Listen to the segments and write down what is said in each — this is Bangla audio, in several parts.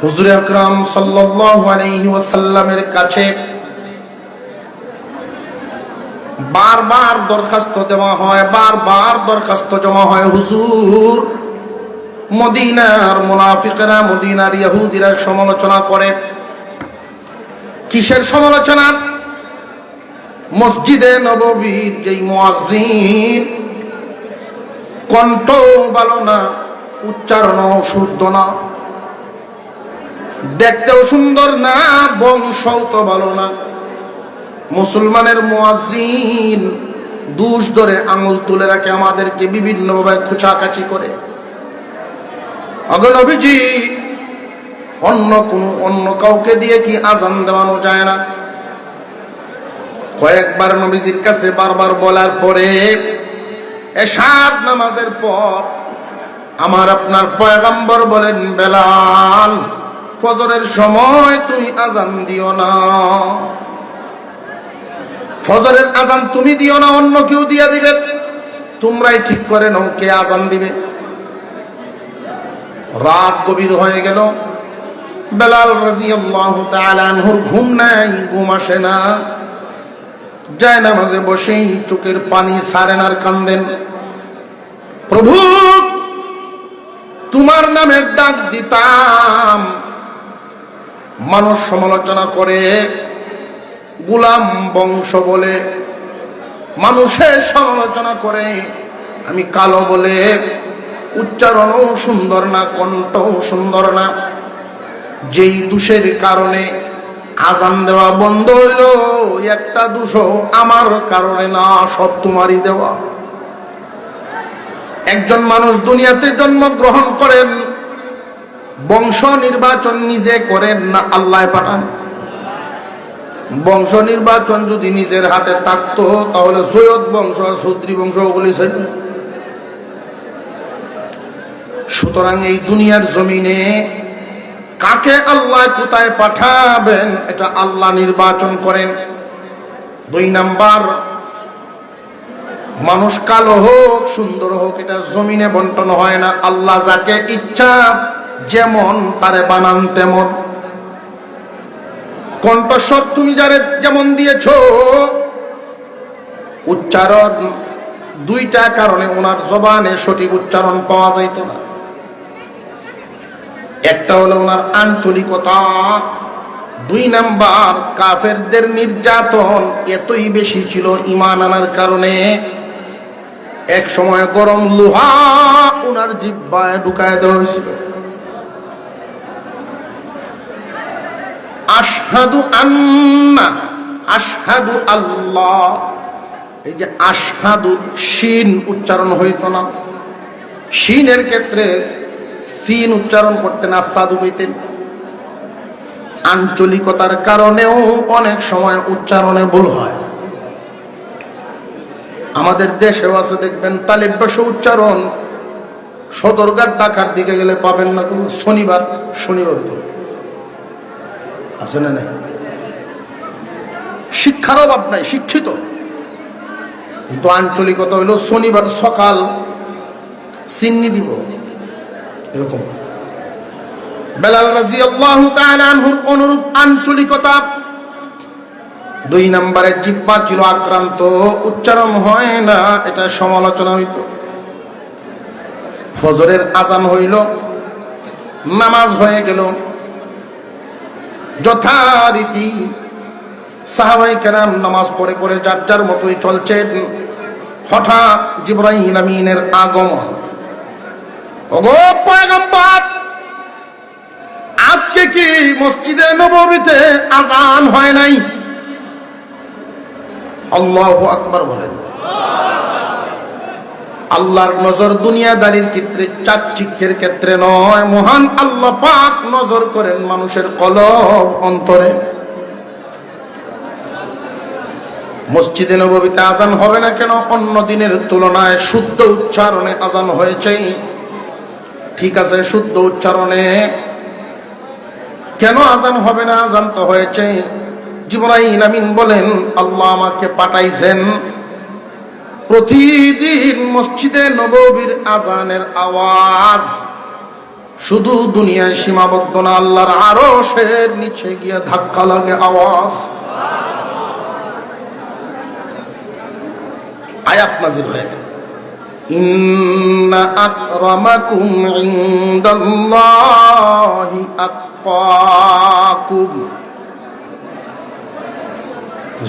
হুজুর আকরাম সাল্লাল্লাহু আলাইহি ওয়াসাল্লামের কাছে বারবার দরখাস্ত দেওয়া হয়, বারবার দরখাস্ত জমা হয়। হুজুর, মদিনার মুনাফিকরা, মদিনার ইহুদিরা সমালোচনা করে। কিসের সমালোচনা? মসজিদে নববীর যেই মুয়াজ্জিন, কণ্ঠ ভালো না, উচ্চারণও শুদ্ধ না, দেখতেও সুন্দর না, বংশও তো ভালো না। মুসলমানের মুয়াজ্জিন দুষ ধরে আঙুল তুলে রাখে, আমাদেরকে বিভিন্নভাবে খোঁচাকাচি করে। নবীজি, অন্য কাউকে দিয়ে কি আজান দেওয়ানো যায় না? কয়েকবার নবীজির কাছে বারবার বলার পরে এশার নামাজের পর আমার আপনার পয়গম্বর বলেন, বেলাল, ফজরের সময় তুমি আজান দিও না, ফজরের আজান তুমি দিও না, অন্য কেউ দিয়ে দিবে, তোমরাই ঠিক করে নাও কে আজান দিবে। রাত গভীর হয়ে গেল, বেলাল রাদিয়াল্লাহু তাআলা আনহুর ঘুম নাই, ঘুম আসে না। যায় নামাজে বসেই চোখের পানি ছাড়েন আর কান্দেন, প্রভু তোমার নামের ডাক দিতাম, মানুষ সমালোচনা করে, গোলাম বংশ বলে মানুষের সমালোচনা করে, আমি কালো বলে, উচ্চারণও সুন্দর না, কণ্ঠও সুন্দর না। যেই দোষের কারণে আজান দেওয়া বন্ধ হইল, একটা দোষও আমার কারণে না, সব তোমারই দেওয়া। একজন মানুষ দুনিয়াতে জন্মগ্রহণ করেন, বংশ নির্বাচন নিজে করেন না আল্লাহ পাঠান? বংশ নির্বাচন যদি নিজের হাতে থাকতো তাহলে সৈয়দ বংশ, সৌদ্রী বংশ ওগুলি ছিল। সুতরাং এই দুনিয়ার জমিনে কাকে আল্লাহ কোথায় পাঠাবেন এটা আল্লাহ নির্বাচন করেন। 2 নাম্বার, মানুষ কালো হোক সুন্দর হোক এটা জমিনে বন্টন হয় না, আল্লাহ যাকে ইচ্ছা যেমন তারে বানান তেমন। কণ্ঠস্বর তুমি যারে যেমন দিয়েছ, উচ্চারণ 2টা কারণে ওনার জবানে সঠিক উচ্চারণ পাওয়া যাইত না। একটা হলো ওনার আঞ্চলিকতা, 2 নাম্বার কাফেরদের নির্যাতন এতই বেশি ছিল ঈমান আনার কারণে, এক সময় গরম লোহা ওনার জিহ্বায় ঢুকায় দেওয়া হয়েছিল। আশহাদু আন্না, আশহাদু আল্লাহ, এই যে আশহাদু শিন উচ্চারণ হইত না, শিনের ক্ষেত্রে সিন উচ্চারণ করতেন, আসাদু কইতেন। আঞ্চলিকতার কারণেও অনেক সময় উচ্চারণে ভুল হয়। আমাদের দেশেও আছে, দেখবেন তালিব ভাষা উচ্চারণ, সদরঘাট ঢাকার দিকে গেলে পাবেন না কোন শনিবার, শনিবার তো আছে না নাই? শিক্ষার অভাব নাই, শিক্ষিত, কিন্তু আঞ্চলিকতা হইল শনিবার সকাল চিন্নি দিব, এরকম। বেলাল রাদিয়াল্লাহু তাআলা আনহুর অনুরূপ আঞ্চলিকতা। 2 নম্বরে জিহ্বা ছিল আক্রান্ত, উচ্চারণ হয় না, এটা সমালোচনা হইত। ফজরের আজান হইল, নামাজ হয়ে গেল, যথারীতি সাহাবায়ে কেরাম নামাজ পড়ে পড়ে যার যার মতোই চলছেন। হঠাৎ জিবরাইল আমিনের আগমন। ওগো পয়গম্বর, আজকে কি মসজিদে নববীতে আজান হয় নাই? আল্লাহু আকবার বলেন। আল্লাহর নজর দুনিয়াদারির ক্ষেত্রে, চাকচিক্যের ক্ষেত্রে নয়, মহান আল্লাহ পাক নজর করেন মানুষের কলব, অন্তরে। মসজিদে নববীতে আজান হবে না কেন? অন্য দিনের তুলনায় শুদ্ধ উচ্চারণে আজান হয়েছে, ঠিক আছে, শুদ্ধ উচ্চারণে কেন আজান হবে না? আজান তো হয়েছে। জিবরাইল আমিন বলেন, আল্লাহ আমাকে পাঠাইছেন প্রতিদিন মসজিদে নববীর আজানের আওয়াজ শুধু দুনিয়ায় সীমাবদ্ধ না, আল্লাহর আরশের নিচে গিয়ে ধাক্কা লাগে আওয়াজ। আয়াত নাযিল হয়ে গেল, ইন্না আকরামাকুম ইনদাল্লাহি আতকাকুম।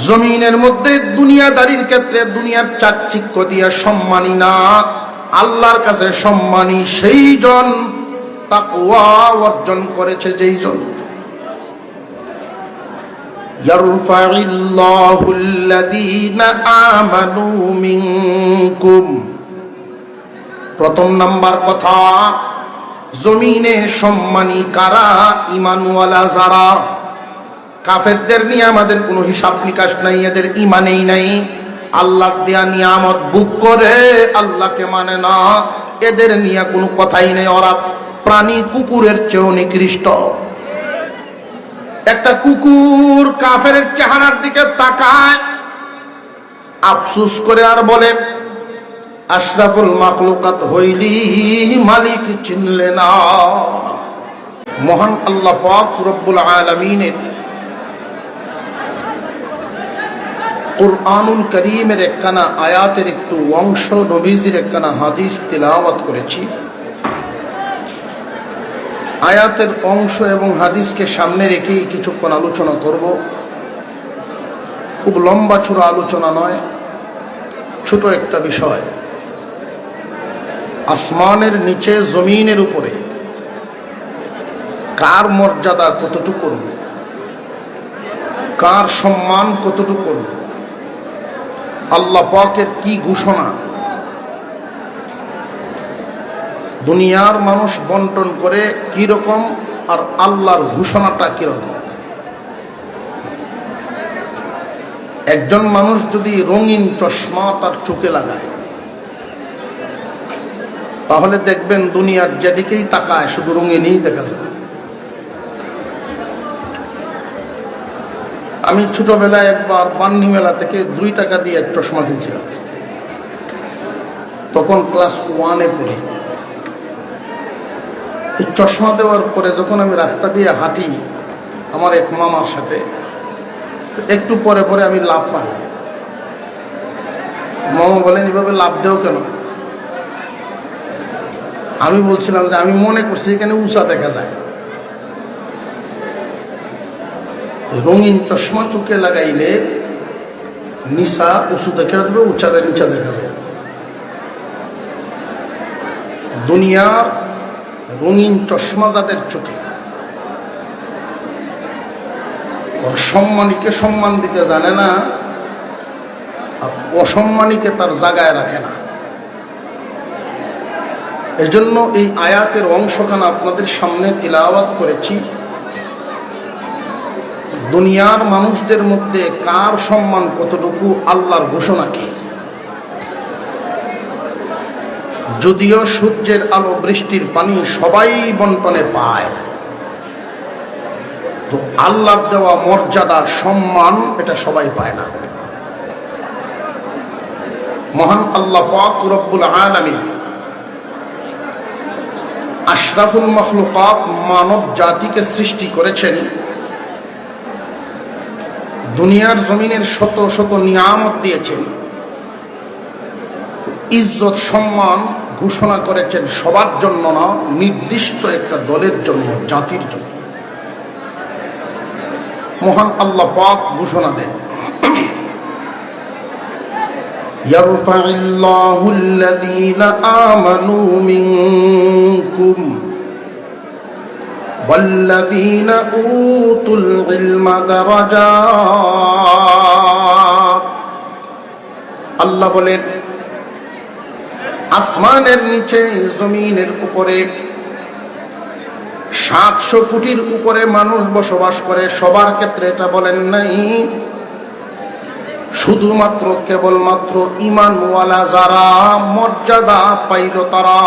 জমিনের মধ্যে দুনিয়াদারির ক্ষেত্রে দুনিয়ার চাকচিক্য দিয়ে সম্মানী না, আল্লাহর কাছে সম্মানী সেই জন তাকওয়া অর্জন করেছে, যেই জন। ইয়ারফাইল্লাহুল্লাযীনা আমানু মিনকুম। প্রথম নাম্বার কথা, জমিনে সম্মানী কারা? ঈমানওয়ালা যারা। কাফেরদের নিয়ে আমাদের কোনো হিসাব নিকাশ নাই, এদের ঈমানেই নাই। আল্লাহর দেয়া নিয়ামত ভোগ করে আল্লাহকে মানে না, এদের নিয়ে কোনো কথাই নেই। ওরা প্রাণী কুকুরের চেয়েও নিকৃষ্ট। একটা কুকুর কাফেরের চেহারার দিকে তাকায়, আফসোস করে আর বলে, আশরাফুল মাখলুকাত হইলি মালিক চিনলে না। মহান আল্লাহ পাক রব্বুল আলামিনের কুরআনুল কারীমের একখানা আয়াতের একটু অংশ, নবীজির একখানা হাদিস তিলাওয়াত করেছি। আয়াতের অংশ এবং হাদিসকে সামনে রেখেই কিছুক্ষণ আলোচনা করব। খুব লম্বা চূড়া আলোচনা নয়, ছোট একটা বিষয়। আসমানের নিচে জমিনের উপরে কার মর্যাদা কতটুকু, কার সম্মান কতটুকু, আল্লাহ পাকের কি ঘোষণা, দুনিয়ার মানুষ বন্টন করে কি রকম, আর আল্লাহর ঘোষণাটা কিরকম। একজন মানুষ যদি রঙিন চশমা তার চোখে লাগায়, তাহলে দেখবেন দুনিয়ার যেদিকেই তাকায় শুধু রঙিনই দেখা যাবে। আমি ছোটবেলায় একবার বান্নি মেলা থেকে 2 টাকা দিয়ে এক চশমা কিনছিলাম, তখন ক্লাস 1-এ পড়ি। এই চশমা দেওয়ার পরে যখন আমি রাস্তা দিয়ে হাঁটি আমার এক মামার সাথে, তো একটু পরে পরে আমি লাভ পাই। মামা বলেন, এভাবে লাভ দেও কেন? আমি বলছিলাম যে আমি মনে করছি এখানে উঁচা দেখা যায়। রঙিন চশমা চোখে লাগাইলে নিচা উঁচু দেখা যাবে, উঁচারে নিচা দেখা যায়। দুনিয়ার রঙিন চশমা যাদের চোখে, সম্মানীকে সম্মান দিতে জানে না, অসম্মানীকে তার জায়গায় রাখে না। এজন্য এই আয়াতের অংশখানা আপনাদের সামনে তিলাওয়াত করেছি। দুনিয়ার মানুষদের মধ্যে কার সম্মান কতটুকু, আল্লাহর ঘোষণা কি। যদিও সূর্যের আলো, বৃষ্টির পানি সবাই বন্টনে পায়, তো আল্লাহর দেওয়া মর্যাদা, সম্মান এটা সবাই পায় না। মহান আল্লাহ পাক রব্বুল আলামিন আশরাফুল মাখলুকাত মানব জাতিকে সৃষ্টি করেছেন। দুনিয়ার জমিনের শত শত নিয়ামত দিয়েছেন, ইজ্জত সম্মান ঘোষণা করেছেন সবার জন্য না, নির্দিষ্ট একটা দলের জন্য, জাতির জন্য। মহান আল্লাহ পাক ঘোষণা দেন, ইয়ারফাইল্লাহুল্লাযীনা আমানু মিনকুম ওয়াল্লাযীনা উতুল ইলমা দারাজাত। আল্লাহ বলেন, আসমানের নিচে জমিনের উপরে 700 কোটির উপরে মানুষ বসবাস করে। সবার ক্ষেত্রে এটা বলেন নাই, শুধুমাত্র কেবলমাত্র ঈমানওয়ালা যারা মর্যাদা পাইল তারা,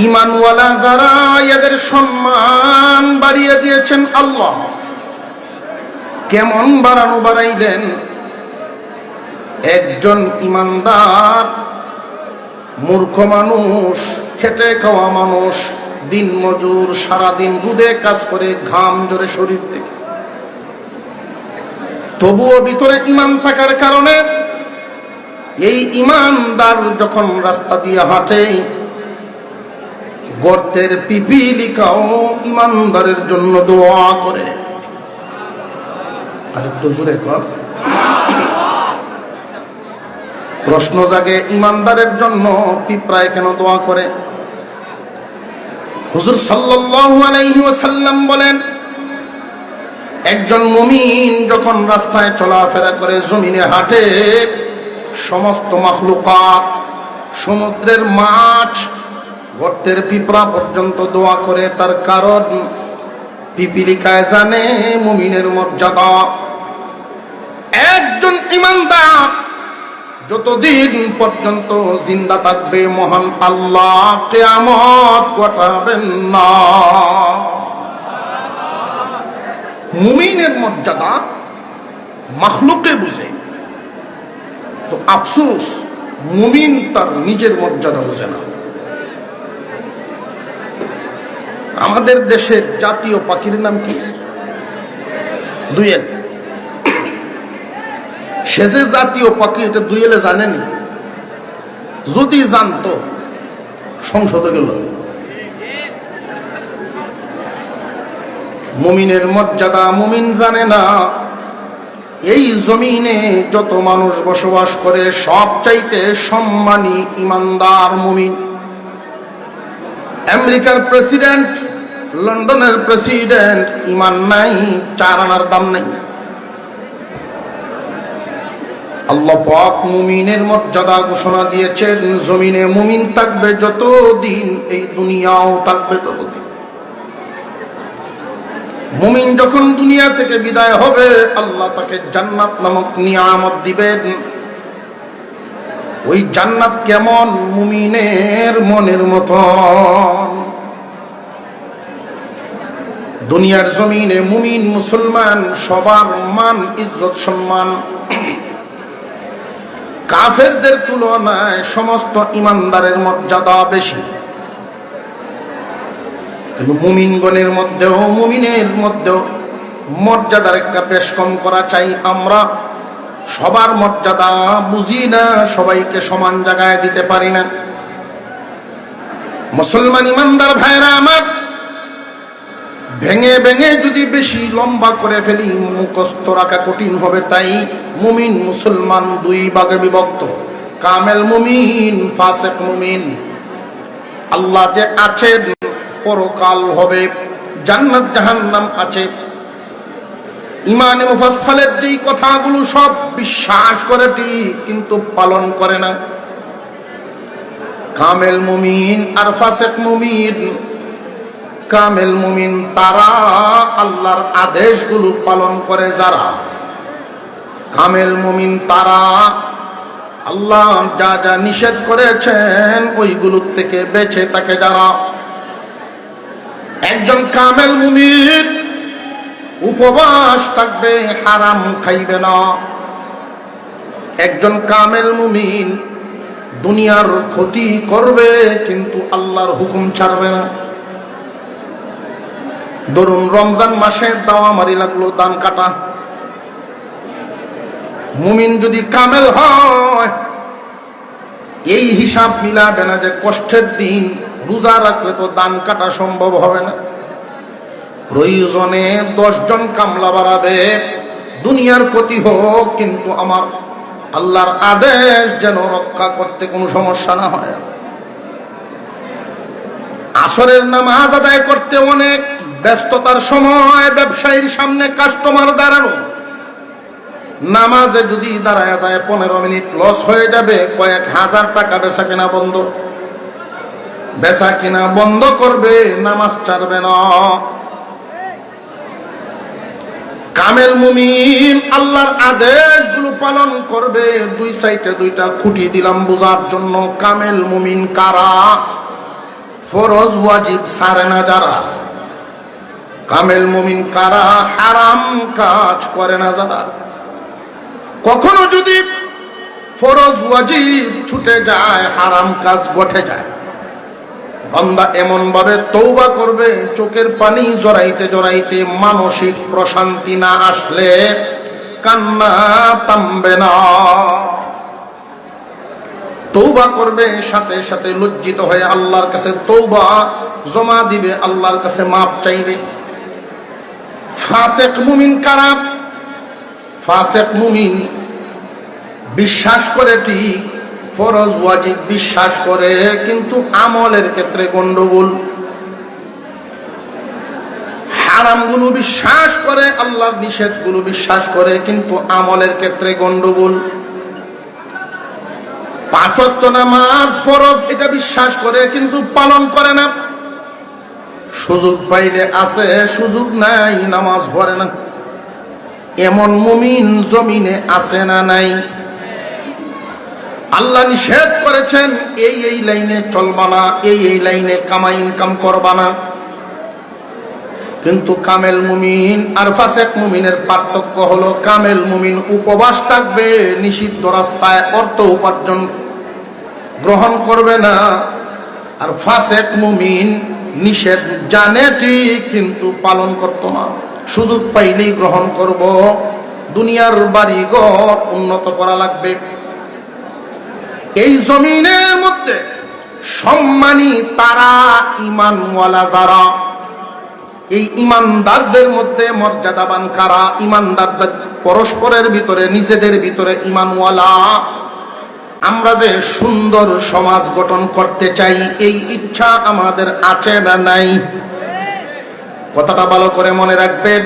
ঈমানওয়ালা যারা, এদের সম্মান বাড়িয়ে দিয়েছেন আল্লাহ। কেমন বাড়াইলেন? একজন ঈমানদার মূর্খ মানুষ, খেটে খাওয়া মানুষ, দিন মজুর, সারাদিন রোদে কাজ করে, ঘাম জোরে শরীর থেকে, তবুও ভিতরে ঈমান থাকার কারণে এই ঈমানদার যখন রাস্তা দিয়ে হাঁটে, গর্তের পিপিলিকাও ঈমানদারের জন্য দোয়া করে। আর একটু জোরে কর। প্রশ্ন জাগে, ঈমানদারের জন্য পিঁপড়ায় কেন দোয়া করে? হুজুর সাল্লাল্লাহু আলাইহি ওয়াসাল্লাম বলেন, একজন মুমিন যখন রাস্তায় চলাফেরা করে, জমিনে হাঁটে, সমস্ত মাখলুকাত, সমুদ্রের মাছ, গর্তের পিঁপড়া পর্যন্ত দোয়া করে। তার কারণ পিপিলিকায় জানে মুমিনের মর্যাদা। একজন ঈমানদার যতদিন পর্যন্ত জিন্দা থাকবে, মহান আল্লাহ কিয়ামত ঘটাবেন না। মুমিনের মর্যাদা মাখলুকে বুঝে, তো আফসোস মুমিন তার নিজের মর্যাদা বুঝে না। আমাদের দেশের জাতীয় পাখির নাম কি? দুয়েল। সে যে জাতীয় পাখি, এটা দুয়েলে জানেনি। যদি জানতো সংসদে গেল। মুমিনের মর্যাদা মুমিন জানে না। এই জমিনে যত মানুষ বসবাস করে, সবচাইতে সম্মানী ঈমানদার মুমিন। আমেরিকার প্রেসিডেন্ট, লন্ডনের প্রেসিডেন্ট, ঈমান নাই, 4 আনার দাম নাই। আল্লাহ পাক মুমিনের মর্যাদা ঘোষণা দিয়েছেন, জমিনে মুমিন থাকবে যতদিন, এই দুনিয়াও থাকবে ততদিন। মুমিন যখন দুনিয়া থেকে বিদায় হবে, আল্লাহ তাকে জান্নাত নামক নিয়ামত দিবেন। ওই জান্নাত কেমন? মুমিনের মনের মতন। দুনিয়ার জমিনে মুমিন মুসলমান সবার মান ইজ্জত সম্মান কাফেরদের তুলনায় সমস্ত ঈমানদারের মর্যাদা বেশি। কিন্তু মুমিনগণের মধ্যেও, মুমিনের মধ্যেও মর্যাদার একটা বেশ কম করা চাই। আমরা সবার মর্যাদা বুঝি না, সবাইকে সমান জায়গায় দিতে পারি না। মুসলমান ঈমানদার ভাইরা আমার, ভেঙে ভেঙে যদি বেশি লম্বা করে ফেলি, মুখস্থ রাখা কঠিন হবে। তাই মুমিন মুসলমান 2 ভাগে বিভক্ত, কামেল মুমিন, ফাসিক মুমিন। আল্লাহ যে আছেন, পরকাল হবে, জান্নাত জাহান্নাম আছে, ইমানে মুফাসসালের যেই কথাগুলো সব বিশ্বাস করে ঠিক, কিন্তু পালন করে না। কামেল মুমিন আর ফাসিক মুমিন। কামেল মুমিন তারা আল্লাহর আদেশগুলো পালন করে যারা। কামেল মুমিন তারা আল্লাহ যা যা নিষেধ করেছেন ওইগুলোর থেকে বেঁচে থাকে যারা। একজন কামেল মুমিন উপবাস থাকবে, হারাম খাইবে না। একজন কামেল মুমিন দুনিয়ার ক্ষতি করবে, কিন্তু আল্লাহর হুকুম ছাড়বে না। ধরুন রমজান মাসে দাওয়ামারি লাগলো, দান কাটা। মুমিন যদি কামেল হয়, এই হিসাব মিলাবে না যে কষ্টের দিন রোজা রাখলে তো দান কাটা সম্ভব হবে না। প্রয়োজনে 10 জন কামলা বাড়াবে, দুনিয়ার ক্ষতি হোক, কিন্তু আমার আল্লাহর আদেশ যেন রক্ষা করতে কোনো সমস্যা না হয়। আসরের নামাজ আদায় করতে অনেক ব্যস্ততার সময়, ব্যবসায়ীর সামনে কাস্টমার দাঁড়ানো, নামাজে যদি দাঁড়ায় যায় 15 মিনিট লস হয়ে যাবে, কয়েক হাজার টাকা বেচা কিনা বন্ধ। বেচা কিনা বন্ধ করবে, নামাজ ছাড়বে না। কামেল মুমিন আল্লাহর আদেশগুলো পালন করবে। 2 সাইডে 2টা খুঁটি দিলাম বোঝার জন্য। কামেল মুমিন কারা? ফরজ ওয়াজিব ছাড়ে না যারা। কামেল মুমিন কারা? হারাম কাজ করে না যারা। কখনো যদি ফরজ ওয়াজিব ছুটে যায়, হারাম কাজ ঘটে যায়। বান্দা এমন ভাবে তওবা করবে, চোখের পানি জড়াইতে জড়াইতে মানসিক প্রশান্তি না আসলে কান্না থামবে না। তওবা করবে, সাথে সাথে লজ্জিত হয়ে আল্লাহর কাছে তওবা জমা দিবে, আল্লাহর কাছে মাপ চাইবে। ফাসিক মুমিন কারা? ফাসিক মুমিন বিশ্বাস করে ঠিক, ফরজ ওয়াজিব বিশ্বাস করে, কিন্তু আমলের ক্ষেত্রে গন্ডগোল। হারামগুলো বিশ্বাস করে, আল্লাহর নিষেধগুলো বিশ্বাস করে, কিন্তু আমলের ক্ষেত্রে গন্ডগোল। 5 ওয়াক্ত নামাজ ফরজ এটা বিশ্বাস করে, কিন্তু পালন করে না। সুযোগ পাইলে আছে, সুযোগ নাই, নামাজ পড়ে না। এমন মুমিন জমিনে আছে না নাই? আল্লাহ নিষেধ করেছেন এই এই লাইনে চলবা না, এই এই লাইনে কামাই ইনকাম করবা না, কিন্তু কামেল মুমিন আর ফাসিক মুমিনের পার্থক্য হলো কামেল মুমিন উপবাস থাকবে, নিষিদ্ধ রাস্তায় অর্থ উপার্জন গ্রহণ করবে না। আর ফাসিক মুমিন নিষেধ জানে ঠিক, কিন্তু পালন করতো না। সুযোগ পাইলেই গ্রহণ করব, দুনিয়ার বাড়িঘর উন্নত করা লাগবে। এই জমিনের মধ্যে সম্মানী তারা ঈমানওয়ালা যারা, এই ঈমানদারদের মধ্যে মর্যাদাবান কারা? ঈমানদারদের পরস্পরের ভিতরে, নিজেদের ভিতরে ঈমানওয়ালা। আমরা যে সুন্দর সমাজ গঠন করতে চাই, এই ইচ্ছা আমাদের আছে না নাই? কথাটা ভালো করে মনে রাখবেন।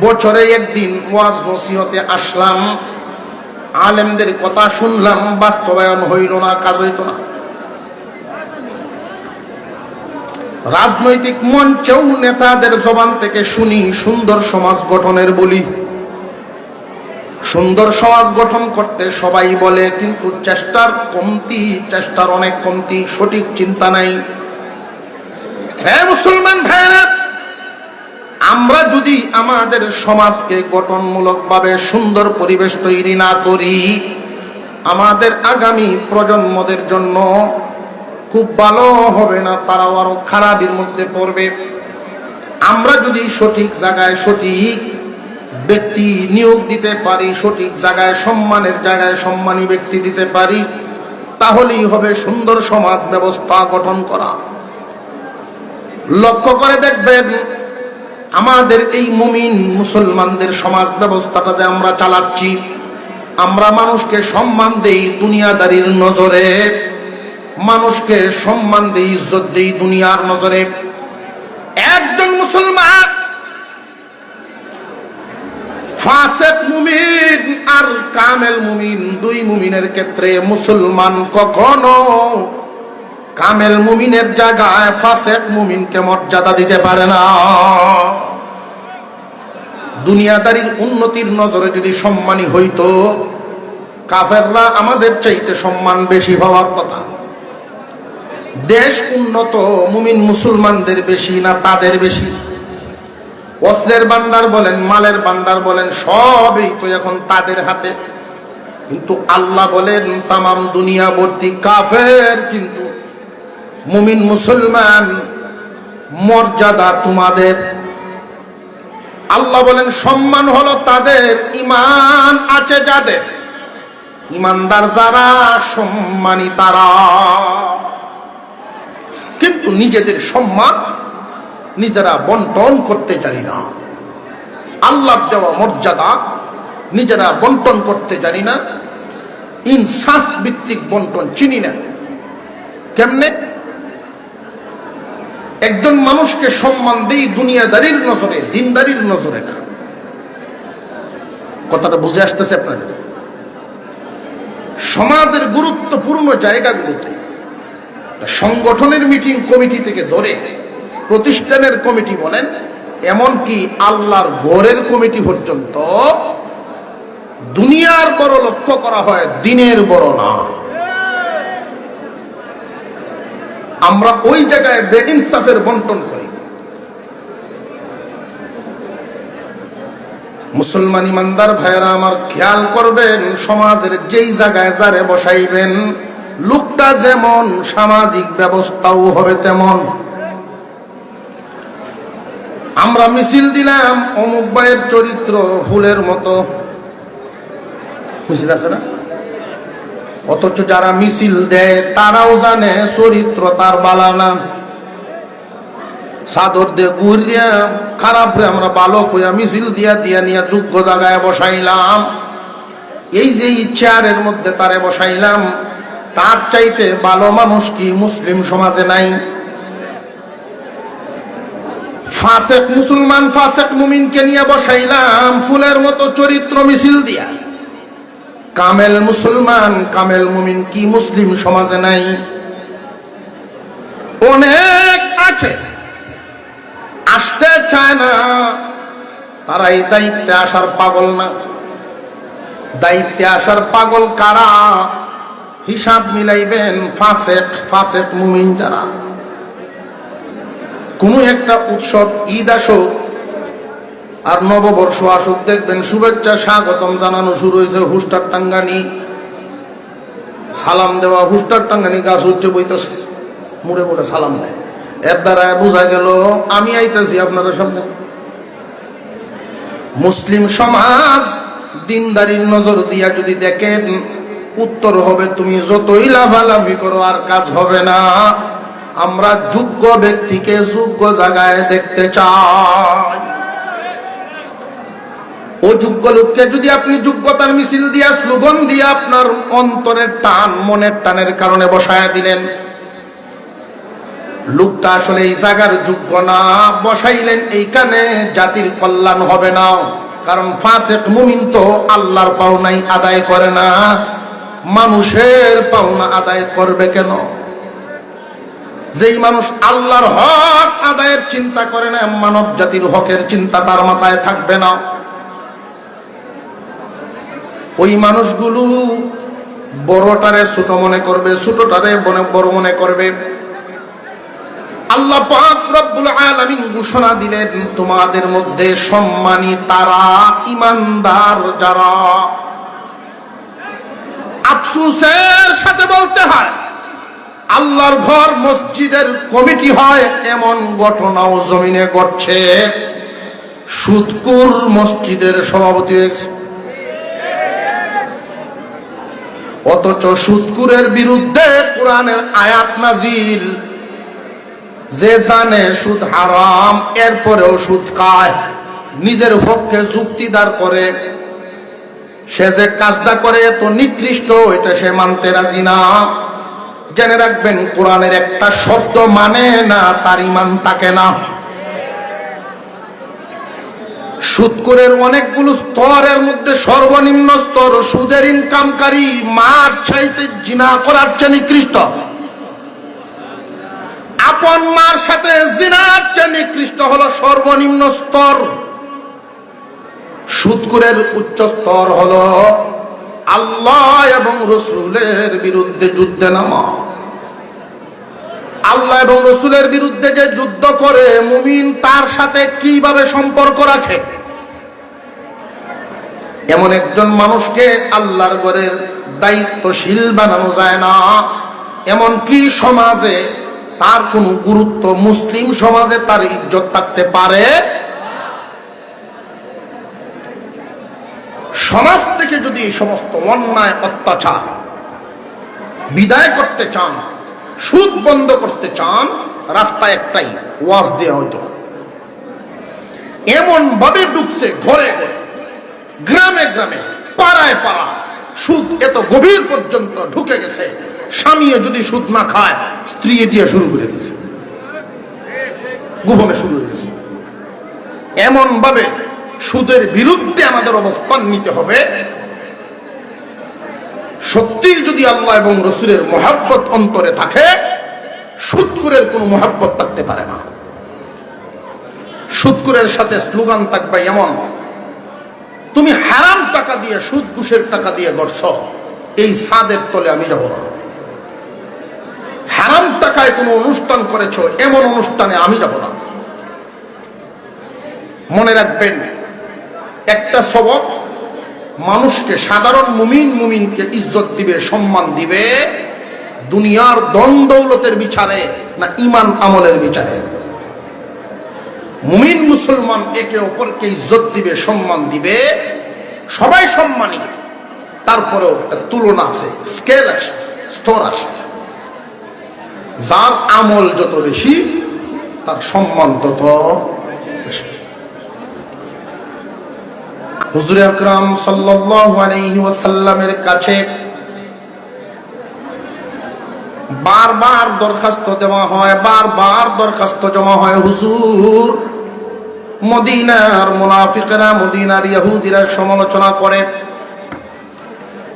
বছরে একদিন ওয়াজ নসিহতে আসলাম, আলেমদের কথা শুনলাম, বাস্তবায়ন হইল না, কাজ হইত না। রাজনৈতিক মঞ্চেও নেতাদের জবান থেকে শুনি সুন্দর সমাজ গঠনের বলি। সুন্দর সমাজ গঠন করতে সবাই বলে, কিন্তু চেষ্টার কমতি, চেষ্টার অনেক কমতি, সঠিক চিন্তা নাই। হে মুসলমান ভাইরা, আমরা যদি আমাদের সমাজকে গঠনমূলকভাবে সুন্দর পরিবেশ তৈরি না করি, আমাদের আগামী প্রজন্মদের জন্য খুব ভালো হবে না, তারাও আরো খারাপের মধ্যে পড়বে। আমরা যদি সঠিক জায়গায় সঠিক ব্যক্তি নিয়োগ দিতে পারি, সঠিক জায়গায় সম্মানের জায়গায় সম্মানী ব্যক্তি দিতে পারি, তাহলেই হবে সুন্দর সমাজ ব্যবস্থা গঠন করা। লক্ষ্য করে দেখবেন, আমাদের এই মুমিন মুসলমানদের সমাজ ব্যবস্থাটা যে আমরা চালাচ্ছি, আমরা মানুষকে সম্মান দেই দুনিয়াদারির নজরে, মানুষকে সম্মান দেই, ইজ্জত দেই দুনিয়ার নজরে। একজন মুসলমান ফাসিক মুমিন আর কামেল মুমিন, দুই মুমিনের ক্ষেত্রে মুসলমান কখনো কামেল মুমিনের জায়গায় ফাসিক মুমিনকে মর্যাদা দিতে পারে না। দুনিয়াদারির উন্নতির নজরে যদি সম্মানী হইতো, কাফেররা আমাদের চাইতে সম্মান বেশি হওয়ার কথা। দেশ উন্নত, মুমিন মুসলমানদের বেশি না তাদের বেশি? অস্ত্রের ভান্ডার বলেন, মালের ভান্ডার বলেন, সবই তো এখন তাদের হাতে। কিন্তু আল্লাহ বলেন তামাম দুনিয়া ভর্তি কাফের, কিন্তু মুমিন মুসলমান মর্যাদা তোমাদের। আল্লাহ বলেন সম্মান হলো তাদের, ঈমান আছে যাদের, ঈমানদার যারা, সম্মানী তারা। কিন্তু নিজেদের সম্মান নিজেরা বন্টন করতে জানি না, আল্লাহর দেওয়া মর্যাদা নিজেরা বন্টন করতে জানি না, ইনসাফ ভিত্তিক বন্টন চিনি না। কেমনে? একজন মানুষকে সম্মান দেই দুনিয়াদারির নজরে, দিনদারির নজরে না। কথাটা বুঝে আসতেছে আপনাদের? সমাজের গুরুত্বপূর্ণ জায়গাগুলোতে সংগঠনের মিটিং কমিটি থেকে ধরে প্রতিষ্ঠানের কমিটি বলেন, এমনকি আল্লাহর ঘরের কমিটি পর্যন্ত দুনিয়ার বড় লক্ষ্য করা হয়, দিনের বড় না। আমরা ওই জায়গায় বেইনসাফের বন্টন করি। মুসলমান ইমানদার ভাইয়েরা আমার, খেয়াল করবেন, সমাজের যেই জায়গায় যারে বসাইবেন, লোকটা যেমন সামাজিক ব্যবস্থাও হবে তেমন। আমরা মিছিল দিলাম, অমুক ভাইয়ের চরিত্র ফুলের মতো, মিছিল আছে না? অথচ যারা মিছিল দেয় তারাও জানে চরিত্র তার বালা না। চাদর দিয়ে ঘুরিয়া খারাপ রে আমরা ভালো কইয়া মিছিল দিয়া দিয়া নিয়ে যোগ্য জায়গায় বসাইলাম। এই যে চেয়ারের মধ্যে তারে বসাইলাম, তার চাইতে ভালো মানুষ কি মুসলিম সমাজে নাই? ফাসেক মুসলমান, ফাসেক মুমিনকে নিয়ে বসাইলাম ফুলের মতো চরিত্র মিছিল দিয়া। কামেল মুসলমান, কামেল মুমিন কি মুসলিম সমাজে নাই? অনেক আছে, আসতে চায় না। তারা এই দায়িত্বে আসার পাগল না। দায়িত্বে আসার পাগল কারা? হিসাব মিলাইবেন ফাসেক, ফাসেক মুমিন যারা। কোনো একটা উৎসব, ঈদ আসুক আর নববর্ষ আসুক, দেখবেন শুভেচ্ছা স্বাগতম জানানো শুরু হয়েছে, হুস্টার টাঙ্গানি, সালাম দেওয়া, হুস্টার টাঙ্গানি গাছ উঠছে বইতেছে, মুড়ে মুড়ে সালাম দেয়। এর দ্বারা বোঝা গেল আমি আইতেছি আপনাদের সামনে। মুসলিম সমাজ দিনদারির নজর দিয়া যদি দেখেন, উত্তর হবে তুমি যতই লাভালাভি করো আর কাজ হবে না। আমরা যোগ্য ব্যক্তিকে যোগ্য জায়গায় দেখতে চাই। অযোগ্য লোককে যদি আপনি যোগ্যতার মিছিল দিয়া, স্লোগান দিয়া, আপনার অন্তরের টান, মনের টানের কারণে বসায়া দিলেন, লোকটা আসলে এই জায়গার যোগ্য না, বসাইলেন এইখানে, জাতির কল্যাণ হবে না। কারণ ফাসেক মুমিন তো আল্লাহর পাওনাই আদায় করে না, মানুষের পাওনা আদায় করবে কেন? যেই মানুষ আল্লাহর হক আদায়ের চিন্তা করে না, মানব জাতির হকের চিন্তা তার মাথায় থাকবে না। ওই মানুষগুলো বড়টারে ছোট মনে করবে, ছোটটারে বড় মনে করবে। আল্লাহ পাক রব্বুল আলামিন ঘোষণা দিলেন, তোমাদের মধ্যে সম্মানী তারা, ইমানদার যারা। আফসোসের সাথে বলতে হয়, আল্লাহর ঘর মসজিদের কমিটি হয় এমন ঘটনাও জমিনে ঘটছে। সুদকুর মসজিদের সভাপতি হয়েছে, অথচ সুদকুরের বিরুদ্ধে কোরআনের আয়াত নাজিল। যে জানে সুদ হারাম, এরপরেও সুদ খায়, নিজের পক্ষে যুক্তি দাঁড় করে। সে যে কাজটা করে এত নিকৃষ্ট, এটা সে মানতে রাজি না। জেনে রাখবেন, কোরআনের একটা শব্দ মানে না, তার ইমান থাকে না। সুদখোরের অনেকগুলো স্তরের মধ্যে সর্বনিম্ন স্তর সুদের ইনকামকারী, মার চাইতে জিনা করার চেয়ে নিকৃষ্ট। আপন মার সাথে জিনার চেয়ে নিকৃষ্ট হলো সর্বনিম্ন স্তর। সুদখোরের উচ্চ স্তর হলো আল্লাহ এবং রসুলের বিরুদ্ধে যুদ্ধে নামা। আল্লাহ এবং রসুলের বিরুদ্ধে যে যুদ্ধ করে, মুমিন তার সাথে কিভাবে সম্পর্ক রাখে, এমন একজন মানুষকে আল্লাহর ঘরের দায়িত্বশীল বানানো যায় না। এমন কি সমাজে তার কোনো গুরুত্ব, মুসলিম সমাজে তার ইজ্জত থাকতে পারে? সমাজ থেকে যদি এই সমস্ত অন্যায় অত্যাচার বিদায় করতে চান, সুদ বন্ধ করতে চান, রাস্তা একটাই, ওয়াজ দেওয়া হইতো। এমন ভাবে ঢুকছে ঘরে ঘরে, গ্রামে গ্রামে, পাড়ায় পাড়া, সুদ এত গভীর পর্যন্ত ঢুকে গেছে। স্বামীও যদি সুদ না খায়, স্ত্রী দিয়ে শুরু করে দিয়েছে, গোপনে শুরু হয়ে গেছে। এমন ভাবে সুদের বিরুদ্ধে আমাদের অবস্থান নিতে হবে। সত্যি যদি আল্লাহ এবং রসুলের মহাব্বত অন্তরে থাকে, সুদখোরের কোনো মহাব্বত থাকতে পারে না। সুদখোরের সাথে স্লোগান থাকবে এমন, তুমি হারাম টাকা দিয়ে, সুদ ঘুষের টাকা দিয়ে গড়ছ, এই ছাদের তলে আমি যাব না। হারাম টাকায় কোনো অনুষ্ঠান করেছ, এমন অনুষ্ঠানে আমি যাব না। মনে রাখবেন, একটা সবক মানুষকে, সাধারণ মুমিনকে ইজ্জত দিবে, সম্মান দিবে দুনিয়ার ধন দৌলতের বিচারে না ঈমান আমলের বিচারে? মুমিন মুসলমান একে অপরকে ইজ্জত দিবে, সম্মান দিবে, সবাই সম্মানী, তারপরেও একটা তুলনা আছে, স্কেল আছে, স্তর আছে। যার আমল যত বেশি তার সম্মান তত বেশি। হুজুর আকরাম সাল্লাল্লাহু আলাইহি ওয়াসাল্লামের কাছে বারবার দরখাস্ত দেওয়া হয়, বারবার দরখাস্ত জমা হয়, হুজুর মদিনার মুনাফিকরা, মদিনার ইহুদিরা সমালোচনা করে।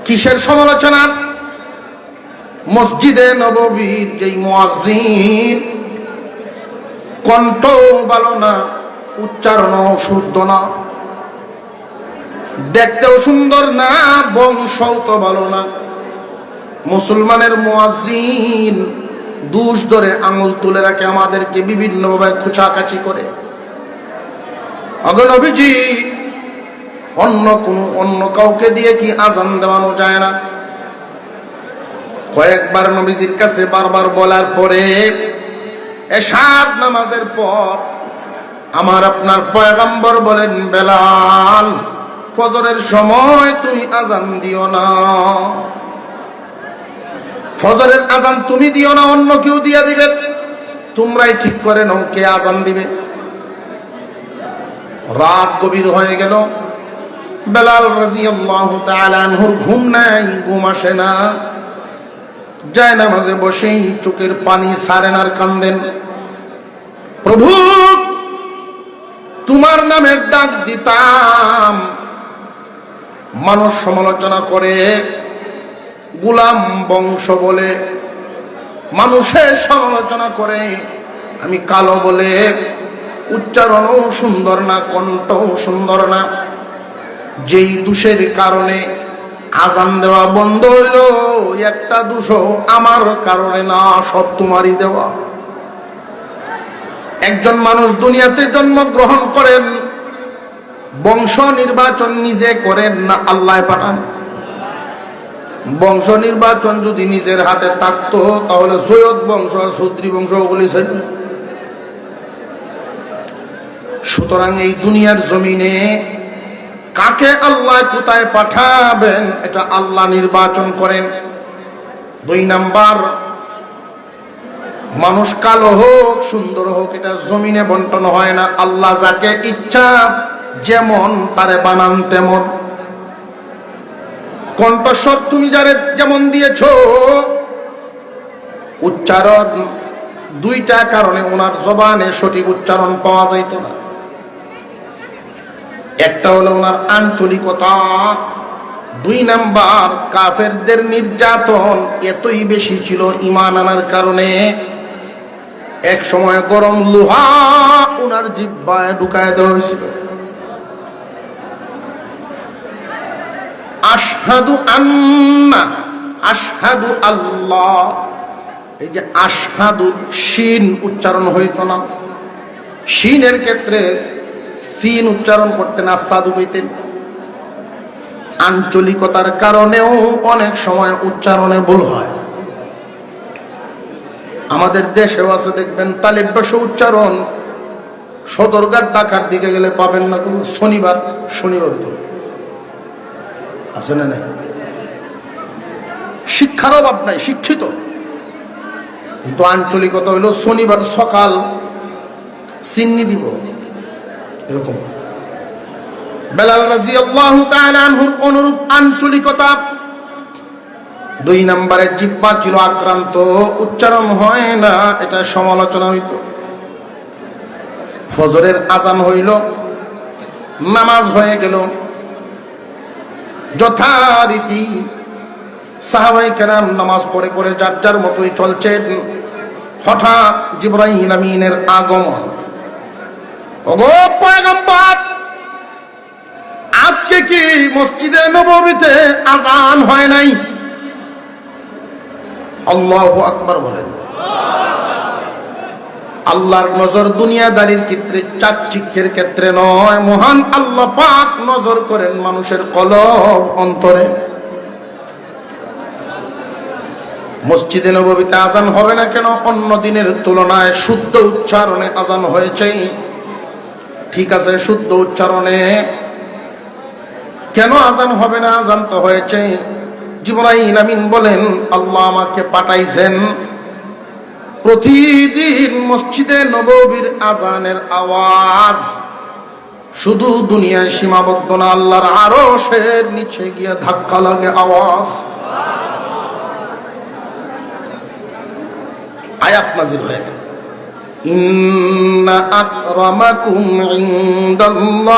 কিসের সমালোচনা? মসজিদে নববীর যেই মুয়াজ্জিন, কণ্ঠ ভালো না, উচ্চারণও শুদ্ধ না, দেখতেও সুন্দর না, বংশও তো ভালো না। মুসলমানের মুয়াজ্জিন দুষ ধরে আঙুল তুলে রাখে, আমাদেরকে বিভিন্নভাবে খোঁচাকাচি করে। নবীজি অন্য কাউকে দিয়ে কি আজান দেওয়ানো যায় না? কয়েকবার নবীজির কাছে বারবার বলার পরে এশার নামাজের পর আমার আপনার পয়গম্বর বলেন, বেলাল ফজরের সময় তুমি আজান দিও না, ফজরের আজান তুমি দিও না, অন্য কেউ দিয়ে দিবে, তোমরাই ঠিক করে নাও কে আজান দিবে। রাত গভীর হয়ে গেল, বেলাল রাদিয়াল্লাহু তাআলা আনহুর ঘুম নাই, ঘুম আসে না, যায় নামাজে বসেই চোখের পানি ছাড়েন আর কান্দেন, প্রভু তোমার নামের ডাক দিতাম, মানুষ সমালোচনা করে, গোলাম বংশ বলে মানুষের সমালোচনা করে, আমি কালো বলে, উচ্চারণও সুন্দর না, কণ্ঠও সুন্দর না, যেই দোষের কারণে আজান দেওয়া বন্ধ হইল, একটা দোষও আমার কারণে না, সব তোমারই দেওয়া। একজন মানুষ দুনিয়াতে জন্মগ্রহণ করেন, বংশ নির্বাচন নিজে করেন না আল্লাহ পাঠান? বংশ নির্বাচন যদি নিজের হাতে থাকতো তাহলে সৈয়দ বংশ, চৌধুরী বংশ বলেছেন। সুতরাং এই দুনিয়ার জমিনে কাকে আল্লাহ কোথায় পাঠাবেন এটা আল্লাহ নির্বাচন করেন। 2 নাম্বার, মানুষ কালো হোক সুন্দর হোক এটা জমিনে বন্টন হয় না, আল্লাহ যাকে ইচ্ছা যেমন তারে বানান তেমন। কণ্ঠস্বর তুমি যারে যেমন দিয়েছ, উচ্চারণ 2টা কারণে ওনার জবানে সঠিক উচ্চারণ পাওয়া যাইত না। একটা হলো ওনার আঞ্চলিকতা, 2 নাম্বার কাফেরদের নির্যাতন এতই বেশি ছিল ঈমান আনার কারণে, এক সময় গরম লোহা ওনার জিহ্বায় ঢুকায় দেওয়া হয়েছিল। আশহাদু আন্না, আশহাদু আল্লাহ, এই যে আশহাদু শিন উচ্চারণ হইত না, শিনের ক্ষেত্রে সিন উচ্চারণ করতেন, আসাদু কইতেন। আঞ্চলিকতার কারণেও অনেক সময় উচ্চারণে ভুল হয়। আমাদের দেশেও আছে, দেখবেন তালিব ভাষা উচ্চারণ, সদরঘাট ঢাকার দিকে গেলে পাবেন না কোন শনিবার তো আছে না নাই? শিক্ষার অভাব নাই, শিক্ষিত, কিন্তু আঞ্চলিকতা হইল শনিবার সকাল চিন্নি দিব, এরকম। বেলাল রাদিয়াল্লাহু তাআলা আনহুর অনুরূপ আঞ্চলিকতা। 2 নম্বরে জিহ্বা ছিল আক্রান্ত, উচ্চারণ হয় না, এটা সমালোচনা হইত। ফজরের আজান হইল, নামাজ হয়ে গেল, যথারীতি সাহাবায়ে কেরাম নামাজ পড়ে পড়ে যার যার মতোই চলছেন। হঠাৎ জিবরাইল আমিনের আগমন। ওগো পয়গম্বর, আজকে কি মসজিদে নববীতে আজান হয় নাই? আল্লাহু আকবার বলেন। আল্লাহর নজর দুনিয়াদারির ক্ষেত্রে, চাকচিক্যের ক্ষেত্রে নয়। মহান আল্লাহ পাক নজর করেন মানুষের কলব, অন্তরে। মসজিদে নববীতে আজান হবে না কেন? অন্য দিনের তুলনায় শুদ্ধ উচ্চারণে আজান হয়েছে। ঠিক আছে, শুদ্ধ উচ্চারণে কেন আজান হবে না? আজান তো হয়েছে। জিবরাইল আমিন বলেন, আল্লাহ আমাকে পাঠাইছেন প্রতিদিন মসজিদে নববীর আজানের আওয়াজ শুধু দুনিয়ায় সীমাবদ্ধ না, আল্লাহর আরশের নিচে গিয়ে ধাক্কা লাগে আওয়াজ। আয়াত নাযিল হয়ে গেল, ইন্না আকরামাকুম ইনদাল্লাহি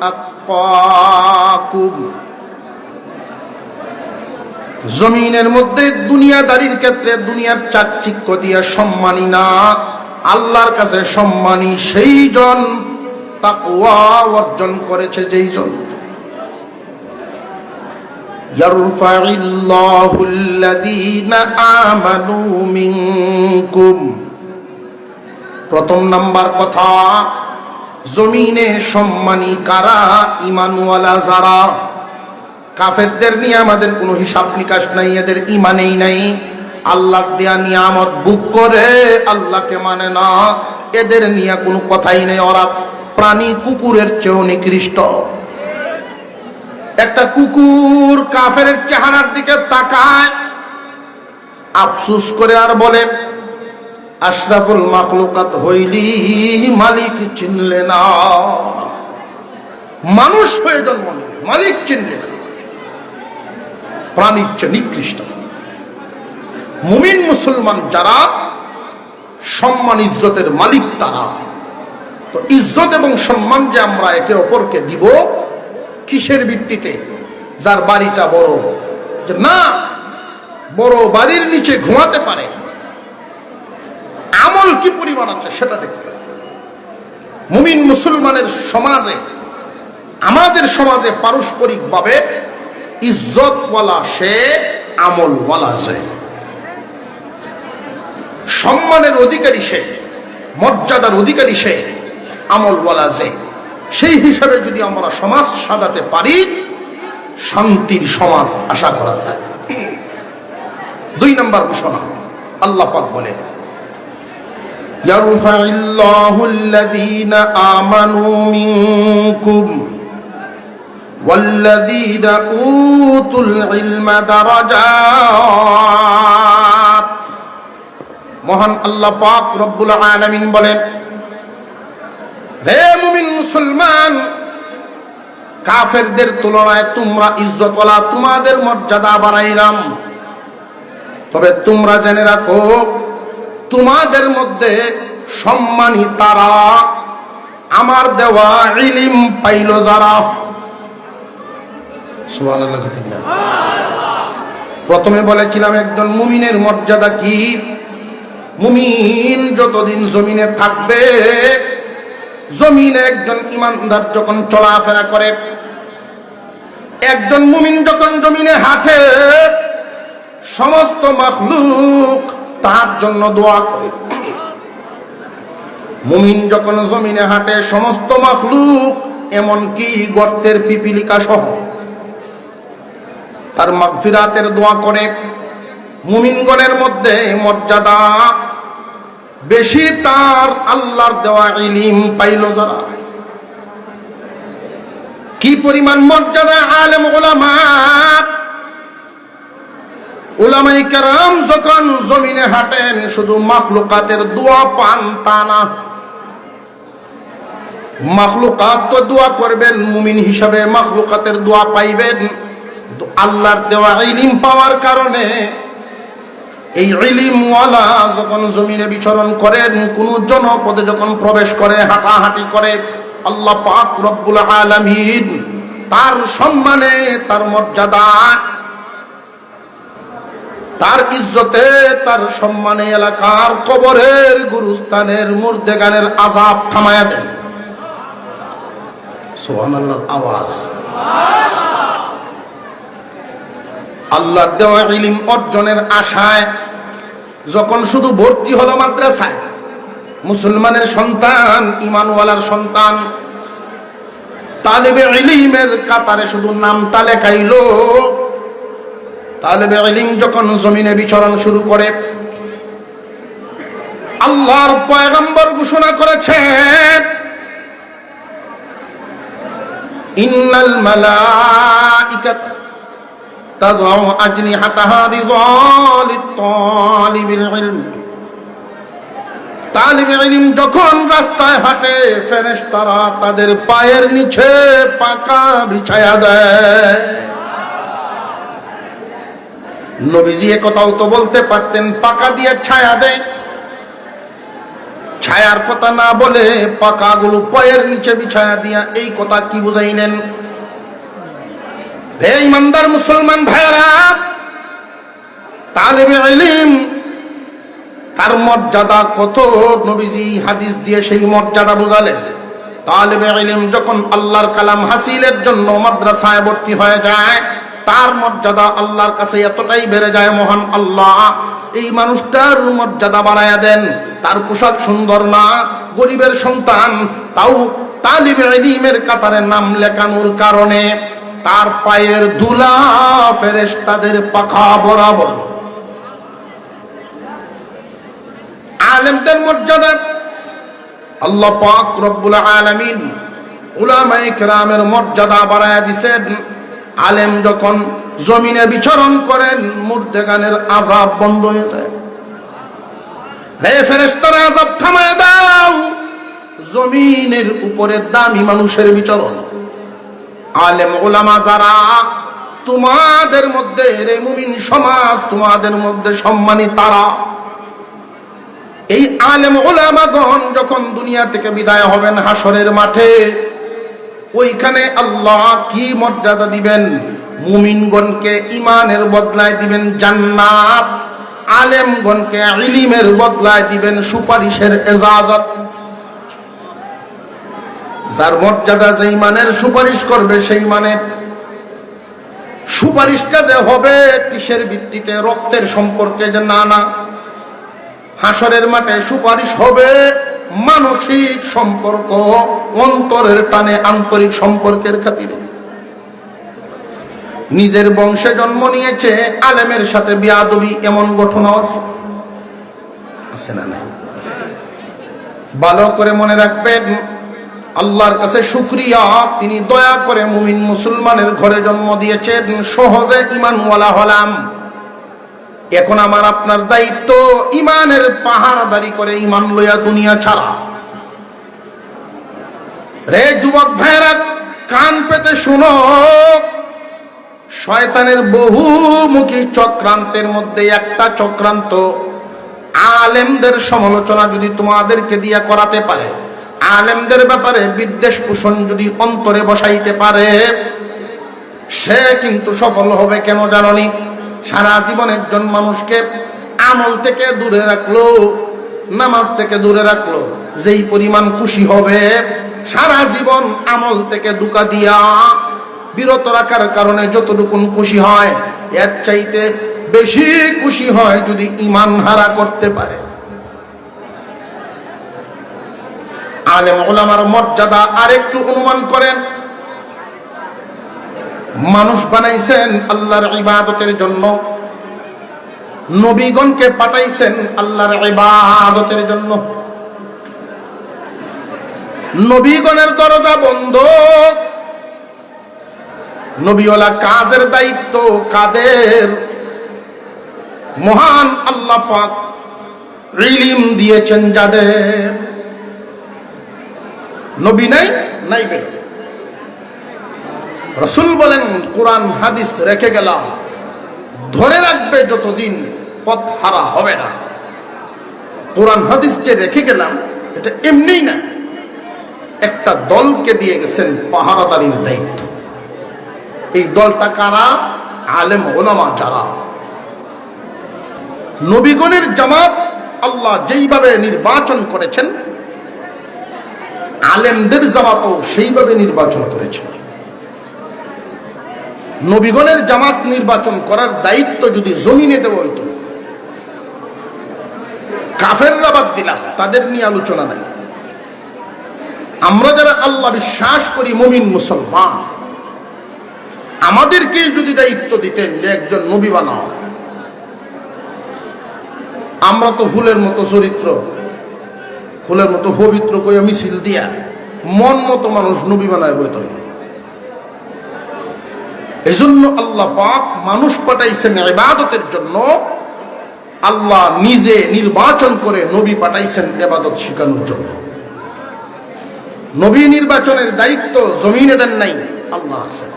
আতকাকুম। জমিনের মধ্যে দুনিয়াদারির ক্ষেত্রে দুনিয়ার চাকচিক্য দিয়ে সম্মানী না, আল্লাহর কাছে সম্মানী সেই জন তাকওয়া অর্জন করেছে, যেই জন। ইয়ারফাইল্লাহুল্লাযীনা আমানু মিনকুম। প্রথম নাম্বার কথা, জমিনে সম্মানী কারা? ঈমানওয়ালা যারা। কাফেরদের নিয়ে আমাদের কোনো হিসাব নিকাশ নাই, এদের ঈমানেই নাই। আল্লাহর দেয়া নিয়ামত বুক করে আল্লাহকে মানে না, এদের নিয়ে কোনো কথাই নেই। ওরা প্রাণী কুকুরের চেয়েও নিকৃষ্ট। একটা কুকুর কাফের চেহারার দিকে তাকায়, আফসোস করে আর বলে, আশরাফুল মাখলুকাত হইলি মালিক চিনলে না। মানুষ হয়ে জন্ম নিলে মালিক চিনলে না, প্রাণীর চেয়ে নিকৃষ্ট। মুমিন মুসলমান যারা সম্মান ইজ্জতের মালিক তারা। তো ইজ্জত এবং সম্মান যে আমরা একে অপরকে দিব, কিসের ভিত্তিতে? যার বাড়িটা বড়, যে না বড় বাড়ির নিচে ঘুমাতে পারে, আমল কি পরিমাণ আছে সেটা দেখতে হবে। মুমিন মুসলমানের সমাজে, আমাদের সমাজে পারস্পরিক ভাবে ইজ্জতওয়ালা সে, আমলওয়ালা সে। সম্মানের অধিকারী সে, মর্যাদার অধিকারী সে, আমলওয়ালা সে। সেই হিসাবে যদি আমরা সমাজ সাজাতে পারি, শান্তির সমাজ আশা করা যায়। 2 নম্বর ঘোষণা, আল্লাহ পাক বলে, ইয়ারফাইল্লাহুল্লাযীনা আমানু মিনকুম ওয়াল্লাযীনা উতুল ইলমা দারাজাত। মহান আল্লাহ পাক রব্বুল আলামিন বলেন, হে মুমিন মুসলমান, কাফেরদের তুলনায় তোমরা ইজ্জতওয়ালা, তোমাদের মর্যাদা বাড়াইলাম। তবে তোমরা জেনে রাখো, তোমাদের মধ্যে সম্মানী তারা, আমার দেওয়া ইলম পাইল যারা। সুবহানাল্লাহ। প্রথমে বলেছিলাম একজন মুমিনের মর্যাদা কি। মুমিন যতদিন জমিনে থাকবে, জমিনে একজন ইমানদার যখন চলাফেরা করে, একজন মুমিন যখন জমিনে হাঁটে, সমস্ত মাখলুক তার জন্য দোয়া করে। মুমিন যখন জমিনে হাঁটে, সমস্ত মাখলুক, এমনকি গর্তের পিপিলিকা সহ, তার মাগফিরাতের দোয়া করে। মুমিনগণের মধ্যে মর্যাদা বেশি তার আল্লাহর দেওয়া ইলম পাইল যারা। কি পরিমাণ মর্যাদা! আলেম উলামা, উলামায়ে কেরাম যখন জমিনে হাঁটেন, শুধু মাখলুকাতের দোয়া পান তা না, মাখলুকাত তো দোয়া করবেন, মুমিন হিসাবে মাখলুকাতের দোয়া পাইবেন। আল্লাহর দেওয়া ইলম পাওয়ার কারণে এই ইলমওয়ালা যখন জমিনে বিচরণ করেন, কোন জনপদে যখন প্রবেশ করে, হাঁটাহাঁটি করে, আল্লাহ পাক রব্বুল আলামিন তার সম্মানে, তার মর্যাদা, তার ইজ্জতে, তার সম্মানে এলাকার কবরের, গুরুস্থানের, মুর্দেগানের আযাব থামায়া দেন। সুবহানাল্লাহর আওয়াজ। আল্লাহর দেওয়া ইলম অর্জনের আশায় যখন শুধু ভর্তি হলো মাদ্রাসায়, মুসলমানের সন্তান, ঈমানওয়ালার সন্তান, তালেবে ইলমের কাতারে শুধু নামটা লেখাইলো। তালেবে ইলম যখন জমিনে বিচরণ শুরু করে, আল্লাহর পয়গম্বর ঘোষণা করেছেন, ইন্নাল মালাইকাতা তাযউ আজনিহাতাহা লিতালিবিল ইলম। তালিবে ইলম যখন রাস্তায় হাঁটে, ফেরেশতারা তাদের পায়ের নিচে পাকা বিছায়া দেয়। নবীজি একথাও তো বলতে পারতেন, পাকা দিয়ে ছায়া দেয়। ছায়ার কথা না বলে পাকাগুলো পায়ের নিচে বিছায়া দিয়া এই কথা কি বুঝাইলেন? হে ইমানদার মুসলমান ভাইরা, তালিবে ইলম তার মর্যাদা কত, নবীজি হাদিস দিয়ে সেই মর্যাদা বোঝালেন। তালিবে ইলম যখন আল্লাহর কালাম হাসিলের জন্য মাদ্রাসায় ভর্তি হয়ে যায়, তার মর্যাদা আল্লাহর কাছে এতটাই বেড়ে যায়, মহান আল্লাহ এই মানুষটার মর্যাদা বাড়ায়া দেন। তার পোশাক সুন্দর না, গরিবের সন্তান, তাও তালিবে ইলমের কাতারে নাম লেখানোর কারণে তার পায়ের ধুলা ফেরেশতাদের পাখা বরাবর। আলেমদের মর্যাদা আল্লাহ পাক রব্বুল আলামিন উলামায়ে কেরামের মর্যাদা বাড়ায়া দিয়েছেন। আলেম যখন জমিনে বিচরণ করেন, মুর্দেগানের আযাব বন্ধ হয়ে যায়। হে ফেরেশতারা, আযাব থামায় দাও, জমিনের উপরে দামি মানুষের বিচরণ। আলেম উলামা যারা তোমাদের মধ্যে, রে মুমিন সমাজ, তোমাদের মধ্যে সম্মানী তারা। এই আলেম উলামাগণ যখন দুনিয়া থেকে বিদায় হবেন হাসরের মাঠে, ওইখানে আল্লাহ কি মর্যাদা দিবেন? মুমিনগণকে ঈমানের বদলায় দিবেন জান্নাত, আলেমগণকে ইলমের বদলায় দিবেন সুপারিশের ইজাজত। যার মর্যাদা যেই মানের সুপারিশ করবে সেই মানের সুপারিশটা যে হবে কিসের ভিত্তিতে? রক্তের সম্পর্কে যে না, না, হাসরের মাঠে সুপারিশ হবে মানসিক সম্পর্ক, অন্তরের টানে, আন্তরিক সম্পর্কের খাতিরে। নিজের বংশে জন্ম নিয়েছে, আলেমের সাথে বিয়াদবি, এমন ঘটনা আছে না? নাই? ভালো করে মনে রাখবেন, আল্লাহর কাছে শুকরিয়া, তিনি দয়া করে মুমিন মুসলমানের ঘরে জন্ম দিয়েছেন, সহজে ঈমানওয়ালা হলাম। এখন আমার আপনার দায়িত্ব ঈমানের পাহারাদারি করে ঈমান লইয়া দুনিয়া ছাড়া। রে যুবক ভাইরা, কান পেতে শুনো, শয়তানের বহুমুখী চক্রান্তের মধ্যে একটা চক্রান্ত, আলেমদের সমালোচনা যদি তোমাদেরকে দিয়া করাতে পারে, আলেমদের ব্যাপারে বিদ্বেষ পোষণ যদি অন্তরে বসাইতে পারে, সে কিন্তু সফল হবে। কেন জাননি? সারা জীবন একজন মানুষকে আমল থেকে দূরে রাখলো, নামাজ থেকে দূরে রাখলো, যেই পরিমাণ খুশি হবে, সারা জীবন আমল থেকে দুকা দিয়া বিরত রাখার কারণে যতটুকুন খুশি হয়, এর চাইতে বেশি খুশি হয় যদি ঈমান হারা করতে পারে। আলেম ওলামার মর্যাদা আরেকটু অনুমান করেন। মানুষ বানাইছেন আল্লাহর ইবাদতের জন্য, নবীগণকে পাঠাইছেন আল্লাহর ইবাদতের জন্য। নবীগণের দরজা বন্ধ, নবীওয়ালা কাজের দায়িত্ব কাদের? মহান আল্লাহ পাক ইলম দিয়েছেন যাদের। নবী নাই, নাই বের। রাসূল বলেন, কোরআন হাদিস রেখে গেলাম, ধরে রাখবে যতদিন পথ হারা হবে না। কোরআন হাদিস যে রেখে গেলাম, এটা এমনি না, একটা দলকে দিয়ে গেছেন পাহারাদারির দায়িত্ব। এই দলটা কারা? আলেম ওলামা যারা। নবীগণের জামাত আল্লাহ যেইভাবে নির্বাচন করেছেন, আলেমদের জামাতও সেইভাবে নির্বাচন করেছেন। নবীগণের জামাত নির্বাচন করার দায়িত্ব যদি জমিনে দেওয়া হইত, কাফেররা বাদ দিলাম, তাদের নিয়ে আলোচনা নাই। আমরা যারা আল্লাহ বিশ্বাস করি, মুমিন মুসলমান, আমাদেরকে যদি দায়িত্ব দিতেন যে একজন নবী বানাও, আমরা তো ফুলের মতো চরিত্র, ফুলের মতো পবিত্র কইয়া মিছিল দিয়া মন মতো মানুষ নবী বানায় বইত। এই জন্য আল্লাহ পাক মানুষ পাঠাইছেন ইবাদতের জন্য। আল্লাহ নিজে নির্বাচন করে নবী পাঠাইছেন ইবাদত শিখানোর জন্য। নবী নির্বাচনের দায়িত্ব জমিনে দেন নাই, আল্লাহ আছেন।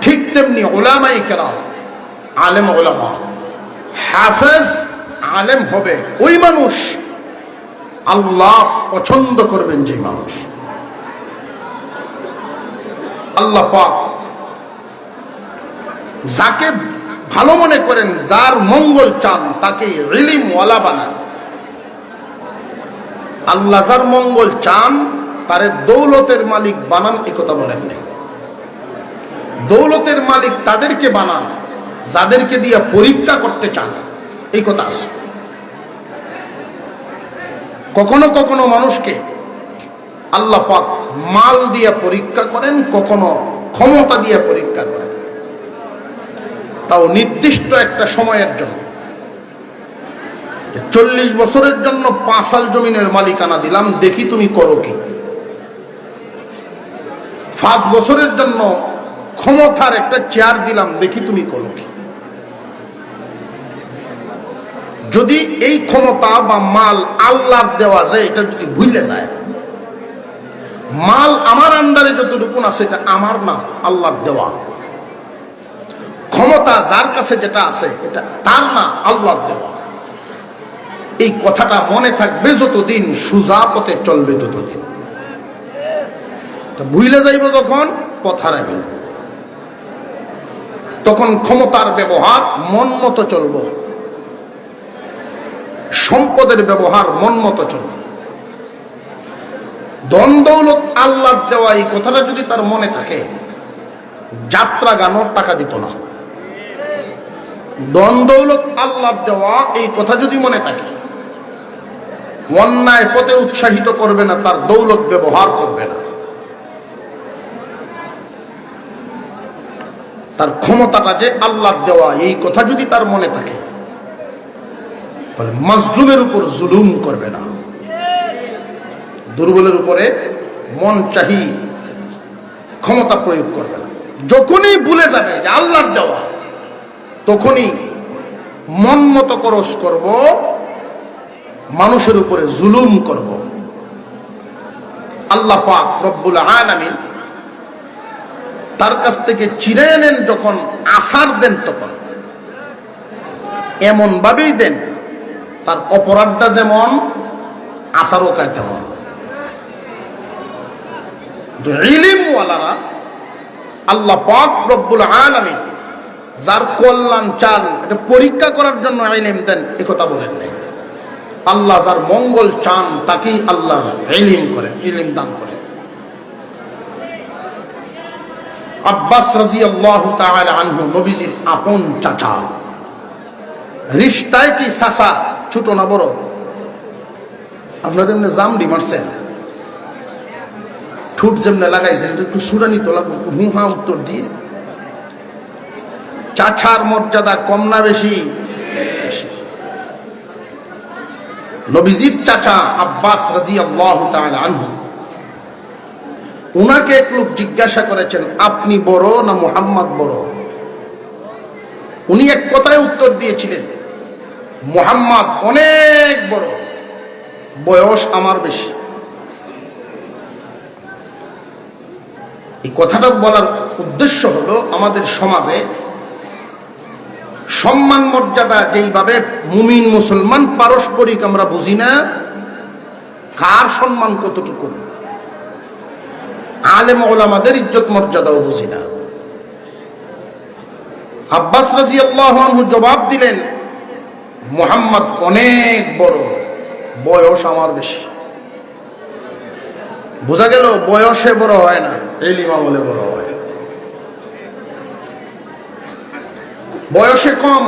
ঠিক তেমনি উলামায়ে কেরাম, আলেম উলামা, হাফেজ আলেম হবে ওই মানুষ আল্লাহ পছন্দ করবেন, যে মানুষ আল্লাহ পাক যাকে ভালো মনে করেন, যার মঙ্গল চান, তাকে ইলম ওয়ালা বানান। আল্লাহ যার মঙ্গল চান তারে দৌলতের মালিক বানান, এ কথা বলেন নাই। দৌলতের মালিক তাদেরকে বানান যাদেরকে দিয়ে পরীক্ষা করতে চান, এই কথা আছে। কখনো কখনো মানুষকে আল্লাহ পাক মাল দিয়ে পরীক্ষা করেন, কখনো ক্ষমতা দিয়ে পরীক্ষা করেন, তাও নির্দিষ্ট একটা সময়ের জন্য। 40 বছরের জন্য 5 সাল জমিনের মালিকানা দিলাম, দেখি তুমি করো কি। 5 বছরের জন্য ক্ষমতার একটা চেয়ার দিলাম, দেখি তুমি করো কি। যদি এই ক্ষমতা বা মাল আল্লাহর দেওয়া যায়, এটা যদি ভুলে যায়, মাল আমার আন্ডারে যতটুকু আছে এটা আমার না, আল্লাহর দেওয়া। ক্ষমতা যার কাছে যেটা আছে এটা তার না, আল্লাহর দেওয়া। এই কথাটা মনে থাকবে যতদিন, সুজা পথে চলবে ততদিন। ভুলে যাইব যখন, পথ হারাইব, তখন ক্ষমতার ব্যবহার মন মতো চলব, সম্পদের ব্যবহার মন মতো চলবে। ধন দৌলত আল্লাহর দেওয়া, এই কথাটা যদি তার মনে থাকে, যাত্রা গানোর টাকা দিত না। ধন দৌলত আল্লাহর দেওয়া, এই কথা যদি মনে থাকে, অন্যায় পথে উৎসাহিত করবে না, তার দৌলত ব্যবহার করবে না। তার ক্ষমতাটা যে আল্লাহর দেওয়া, এই কথা যদি তার মনে থাকে, তাহলে মাজলুমের উপর জুলুম করবে না, দুর্বলের উপরে মন চাহি ক্ষমতা প্রয়োগ করবে না। যখনই ভুলে যাবে যে আল্লাহর দেওয়া, তখনই মন মতো খরচ করব, মানুষের উপরে জুলুম করব। আল্লাহ পাক রব্বুল আলামিন তার কাছ থেকে চিনে নেন, যখন আসার দেন, তখন এমন ভাবেই দেন তার অপরাধটা যেমন, আসারও কায় তেমন। ইলমওয়ালারা আল্লাহ পাক রব্বুল আলামিন যার কল্যাণ চান, এটা পরীক্ষা করার জন্য ইলম দেন, এ কথা বলেন নাই। আল্লাহ যার মঙ্গল চান তাকেই আল্লাহ ইলম করে, ইলম দান করে। আব্বাস রাদিয়াল্লাহু তাআলা আনহু নবীজির আপন চাচা। রিশতায় কি চাচা ছোট না বড়? আপনাদের জামডি মারছেন, ঠুট যেমনে লাগাইছেন, একটু সুরানি তোলা, হু হা উত্তর দিয়ে। চাচার মর্যাদা কম না বেশি? নবীজির চাচা আব্বাস রাদিয়াল্লাহু তাআলা আনহু, উনাকে এক লোক জিজ্ঞাসা করেছেন, আপনি বড় না মুহাম্মদ বড়? উনি এক কথায় উত্তর দিয়েছিলেন, মুহাম্মদ অনেক বড়, বয়স আমার বেশি। এই কথাটা বলার উদ্দেশ্য হলো, আমাদের সমাজে সম্মান মর্যাদা যেইভাবে মুমিন মুসলমান পারস্পরিক আমরা বুঝি না, কার সম্মান কতটুকু, আলেম ওলামাদের ইজ্জত মর্যাদাও বুঝি না। আব্বাস রাদিয়াল্লাহু আনহু জবাব দিলেন, মুহাম্মদ অনেক বড়, বয়স আমার বেশি। বোঝা গেল বয়সে বড় হয় না, ইলম আমলে বড় হয়। বয়সে কম,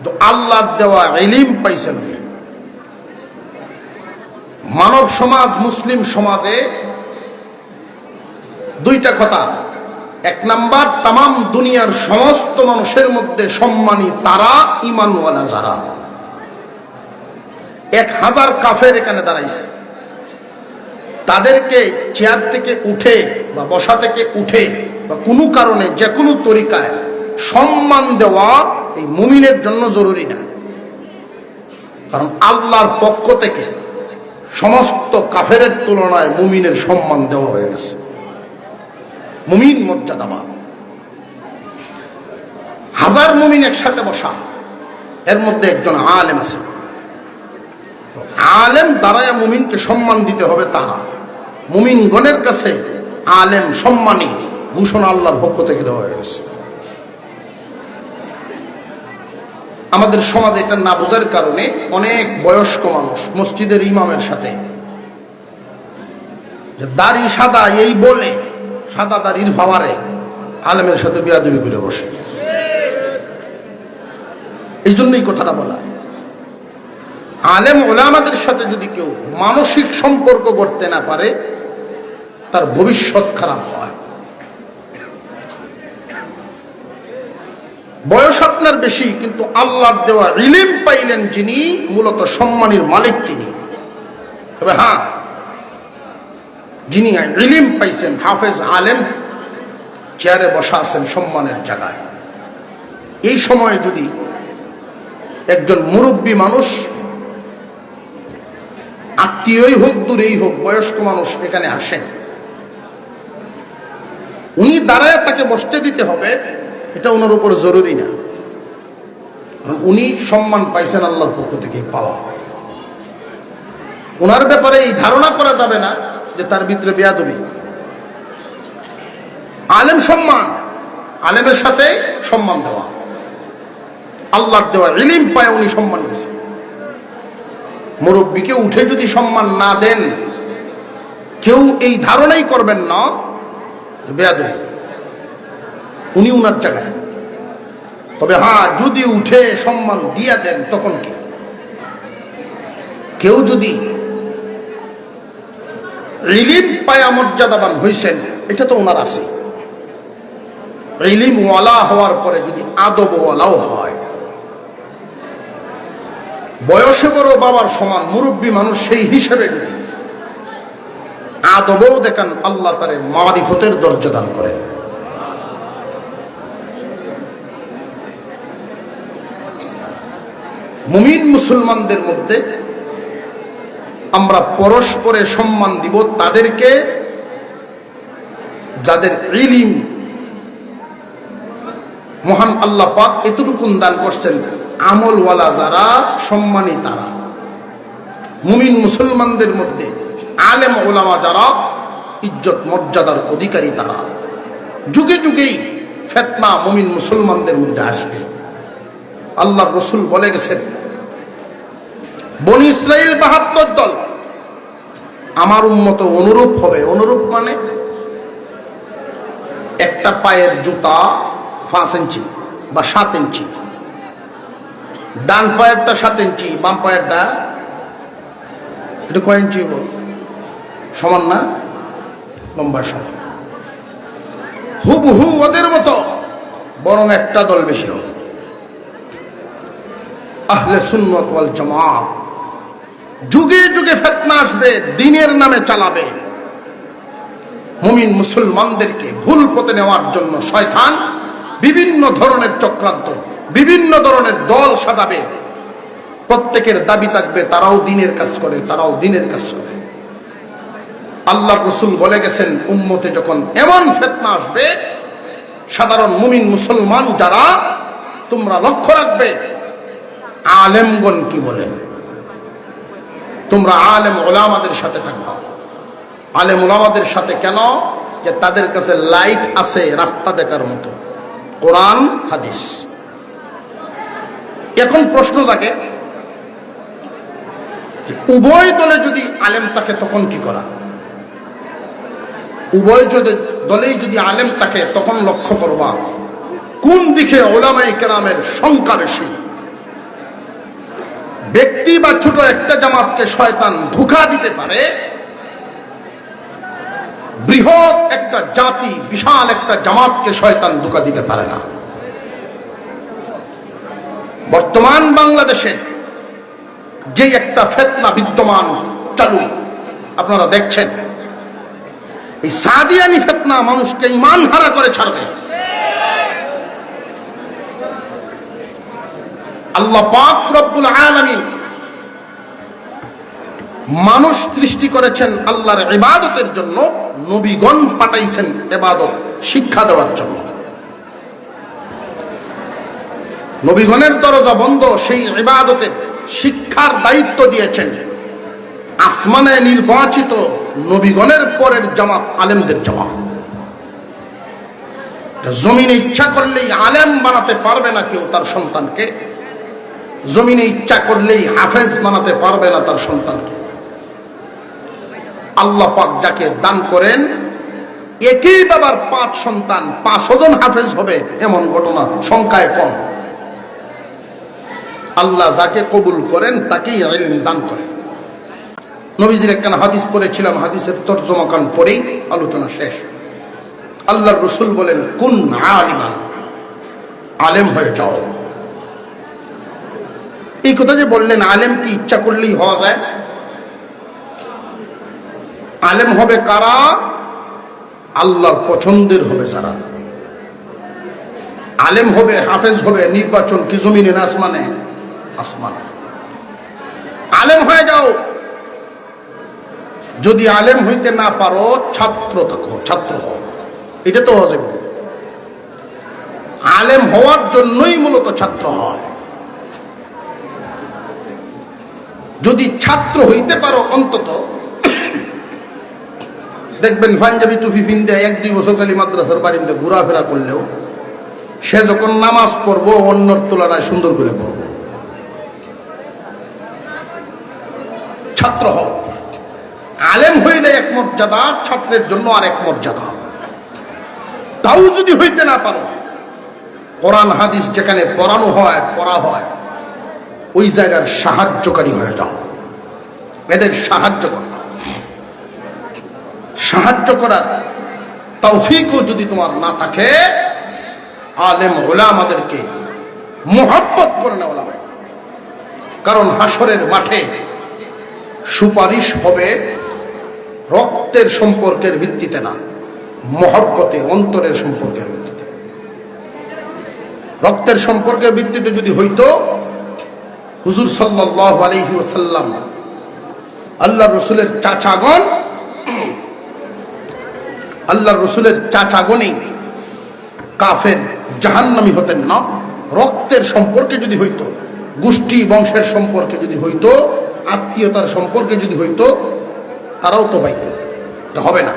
তো আল্লাহর দেওয়া ইলম পাইছেন। মানব সমাজ, মুসলিম সমাজে দুইটা কথা। এক নাম্বার, তামাম দুনিয়ার সমস্ত মানুষের মধ্যে সম্মানী তারা ঈমানওয়ালা যারা। 1000 কাফের এখানে দাঁড়াইছে, তাদেরকে চেয়ার থেকে উঠে বা বসা থেকে উঠে বা কোনো কারণে যে কোনো তরিকায় সম্মান দেওয়া এই মুমিনের জন্য জরুরি না। কারণ আল্লাহর পক্ষ থেকে সমস্ত কাফেরের তুলনায় মুমিনের সম্মান দেওয়া হয়ে গেছে। মুমিন মর্যাদাবান। 1000 মুমিন একসাথে বসা, এর মধ্যে একজন আলেম আছে। আলেম দাঁড়ায় মুমিনকে সম্মান দিতে হবে তা না। মুমিনগণের কাছে আলেম সম্মানী ঘোষণা আল্লাহর পক্ষ থেকে দেওয়া হয়ে গেছে। আমাদের সমাজে এটা না বোঝার কারণে অনেক বয়স্ক মানুষ মসজিদের ইমামের সাথে যে দাড়ি সাদা এই বলে সাদা দাড়ির ভাবারে আলেমের সাথে বেয়াদবি করে বসে। এই জন্যই কথাটা বলা, আলেম ওলামাদের সাথে যদি কেউ মানসিক সম্পর্ক করতে না পারে তার ভবিষ্যৎ খারাপ হয়। বয়স আপনার বেশি, কিন্তু আল্লাহর দেওয়া ইলম পাইলেন যিনি, মূলত সম্মানের মালিক তিনি। তবে হ্যাঁ, যিনি ইলম পাইছেন, হাফেজ আলেম চেয়ারে বসা আছেন সম্মানের জায়গায়, এই সময়ে যদি একজন মুরব্বী মানুষ, আত্মীয়ই হোক দূরেই হোক, বয়স্ক মানুষ এখানে আসেন, উনি দাঁড়ায় তাকে বসতে দিতে হবে, এটা ওনার উপর জরুরি না। কারণ উনি সম্মান পাইছেন আল্লাহর পক্ষ থেকে পাওয়া। ওনার ব্যাপারে এই ধারণা করা যাবে না যে তার ভিতরে বেয়াদবি। আলেম সম্মান, আলেমের সাথে সম্মান দেওয়া, আল্লাহর দেওয়া ইলম পায় উনি সম্মান হয়েছে। মুরব্বীকে উঠে যদি সম্মান না দেন, কেউ এই ধারণাই করবেন না বেয়াদবি, উনি উনার জায়গায়। তবে হ্যাঁ, যদি উঠে সম্মান দিয়া দেন তখন কি? কেউ যদি ইলম পায়া মর্যাদাবান হইছেন, এটা তো ওনার আছে। ইলম ওয়ালা হওয়ার পরে যদি আদব ওয়ালাও হয়, বয়সে বড় বাবার সমান মুরব্বী মানুষ, সেই হিসেবে যদি আদবও দেখান, আল্লাহ তারে মারিফতের দরজা দান করে। মুমিন মুসলমানদের মধ্যে আমরা পরস্পরে সম্মান দিব তাদেরকে যাদের ইলম মহান আল্লাহ পাক এতটুকু দান করছেন, আমলওয়ালা যারা সম্মানী তারা। মুমিন মুসলমানদের মধ্যে আলেম ওলামা যারা, ইজ্জত মর্যাদার অধিকারী তারা। যুগে যুগেই ফিতনা মুমিন মুসলমানদের মধ্যে আসবে। আল্লাহর রাসূল বলে গেছেন, বনি ইসরাইল 72 দল, আমার উম্মত অনুরূপ হবে। অনুরূপ মানে একটা পায়ের জুতা 5 ইঞ্চি বা 7 ইঞ্চি, ডান পায়েরটা 7 ইঞ্চি, বাম পায়েরটা এটা কয় ইঞ্চি? সমান না? লম্বা সমান। হুবহু ওদের মতো, বরং একটা দল বেশি হবে। আহলে সুন্নাত ওয়াল জামাত। যুগে যুগে ফিতনা আসবে, দ্বীনের নামে চালাবে। মুমিন মুসলমানদেরকে ভুল পথে নেওয়ার জন্য শয়তান বিভিন্ন ধরনের চক্রান্ত, বিভিন্ন ধরনের দল সাজাবে। প্রত্যেকের দাবি থাকবে তারাও দ্বীনের কাজ করে, তারাও দ্বীনের কাজ করে। আল্লাহর রাসূল বলে গেছেন, উম্মতে যখন এমন ফিতনা আসবে, সাধারণ মুমিন মুসলমান যারা, তোমরা লক্ষ্য রাখবে আলেমগণ কি বলেন। তোমরা আলেম ওলামাদের সাথে থাকবা। আলেম ওলামাদের সাথে কেন? যে তাদের কাছে লাইট আছে রাস্তা দেখার মতো, কোরআন হাদিস। এখন প্রশ্ন থাকে, উভয় দলে যদি আলেম থাকে তখন কি করা? উভয় দলেই যদি আলেম থাকে তখন লক্ষ্য করবা কোন দিকে উলামায়ে কেরামের সংখ্যা বেশি। ব্যক্তি বা ছোট একটা জামাতকে শয়তান ধোঁকা দিতে পারে, বৃহৎ একটা জাতি বিশাল একটা জামাতকে শয়তান ধোঁকা দিতে পারে না। বর্তমান বাংলাদেশে যে একটা ফিতনা বিদ্যমান চালু আপনারা দেখছেন, এই সাদিয়ানি ফিতনা মানুষকে ঈমান হারা করে ছাড়বে। আল্লাহ পাক রব্বুল আলামিন মানুষ সৃষ্টি করেছেন আল্লাহর ইবাদতের জন্য, নবীগণ পাঠাইছেন ইবাদত শিক্ষা দেওয়ার জন্য। নবীগণের দরজা বন্ধ, সেই ইবাদতের শিক্ষার দায়িত্ব দিয়েছেন আসমানে নির্বাচিত নবীগণের পরের জামাত আলেমদের জামাত। জমিনে ইচ্ছা করলেই আলেম বানাতে পারবে না কেউ তার সন্তানকে, জমিনে ইচ্ছা করলেই হাফেজ বানাতে পারবে না তার সন্তানকে। আল্লাহ পাক যাকে দান করেন, একই বাবার 5 সন্তান 5 জন হাফেজ হবে এমন ঘটনা সংখ্যায় কম। আল্লাহ যাকে কবুল করেন তাকেই ইলম দান করেন। নবীজির একখানা হাদিস পড়েছিলাম, হাদিসের তরজমা কান পড়েই আলোচনা শেষ। আল্লাহর রাসূল বলেন, কুন আলিমান, আলেম হয়ে যাও। এই কথা যে বললেন, আলেম কি ইচ্ছা করলেই হওয়া যায়? আলেম হবে কারা? আল্লাহর পছন্দের হবে যারা। আলেম হবে, হাফেজ হবে, নির্বাচন কি জমিনে না আসমানে? আসমানে। আলেম হয়ে যাও। যদি আলেম হইতে না পারো, ছাত্র থাকো, ছাত্র হও। এটা তো হওয়া যাবে। আলেম হওয়ার জন্যই মূলত ছাত্র হয়। যদি ছাত্র হইতে পারো, অন্তত দেখবেন পাঞ্জাবি টুপি পিনতে 1-2 বছর খালি মাদ্রাসার বাড়িতে ঘোরাফেরা করলেও সে যখন নামাজ পড়বো অন্যর তুলনায় সুন্দর করে পড়বো। ছাত্র হও। আলেম হইলে এক মর্যাদা, ছাত্রের জন্য আর এক মর্যাদা। তাও যদি হইতে না পারো, কোরআন হাদিস যেখানে পড়ানো হয়, পড়া হয়, ওই জায়গার সাহায্যকারী হয়ে যাও। এদের সাহায্য করো। সাহায্য করার তৌফিকও যদি তোমার না থাকে, আলেম উলামাদেরকে মুহাব্বত করে নেওয়া হয়। কারণ হাসরের মাঠে সুপারিশ হবে রক্তের সম্পর্কের ভিত্তিতে না, মুহাব্বতে, অন্তরের সম্পর্কের ভিত্তিতে। রক্তের সম্পর্কের ভিত্তিতে যদি হইতো, হুজুর সাল্লাল্লাহু আলাইহি ওয়াসাল্লাম আল্লাহর রাসূলের চাচাগণ, আল্লাহর রাসূলের চাচাগণই কাফের জাহান্নামী হতেন না। রক্তের সম্পর্কে যদি হইতো, গোষ্ঠী বংশের সম্পর্কে যদি হইতো, আত্মীয়তার সম্পর্কে যদি হইতো, তারাও তো পাইত। এটা হবে না।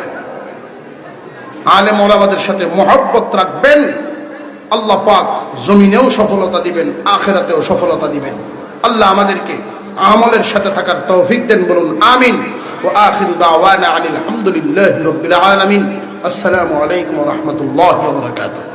আলেম ওলামাদের সাথে মহব্বত রাখবেন, আল্লাহ পাক জমিনেও সফলতা দিবেন, আখিরাতেও সফলতা দিবেন। আল্লাহ আমাদেরকে আমলের সাথে থাকার তৌফিক দেন, বলুন আমিন। ওয়া আখিরু দাওয়ানা আনিল হামদুলিল্লাহি রাব্বিল আলামিন। আসসালামু আলাইকুম ওয়া রাহমাতুল্লাহি ওয়া বারাকাতুহু।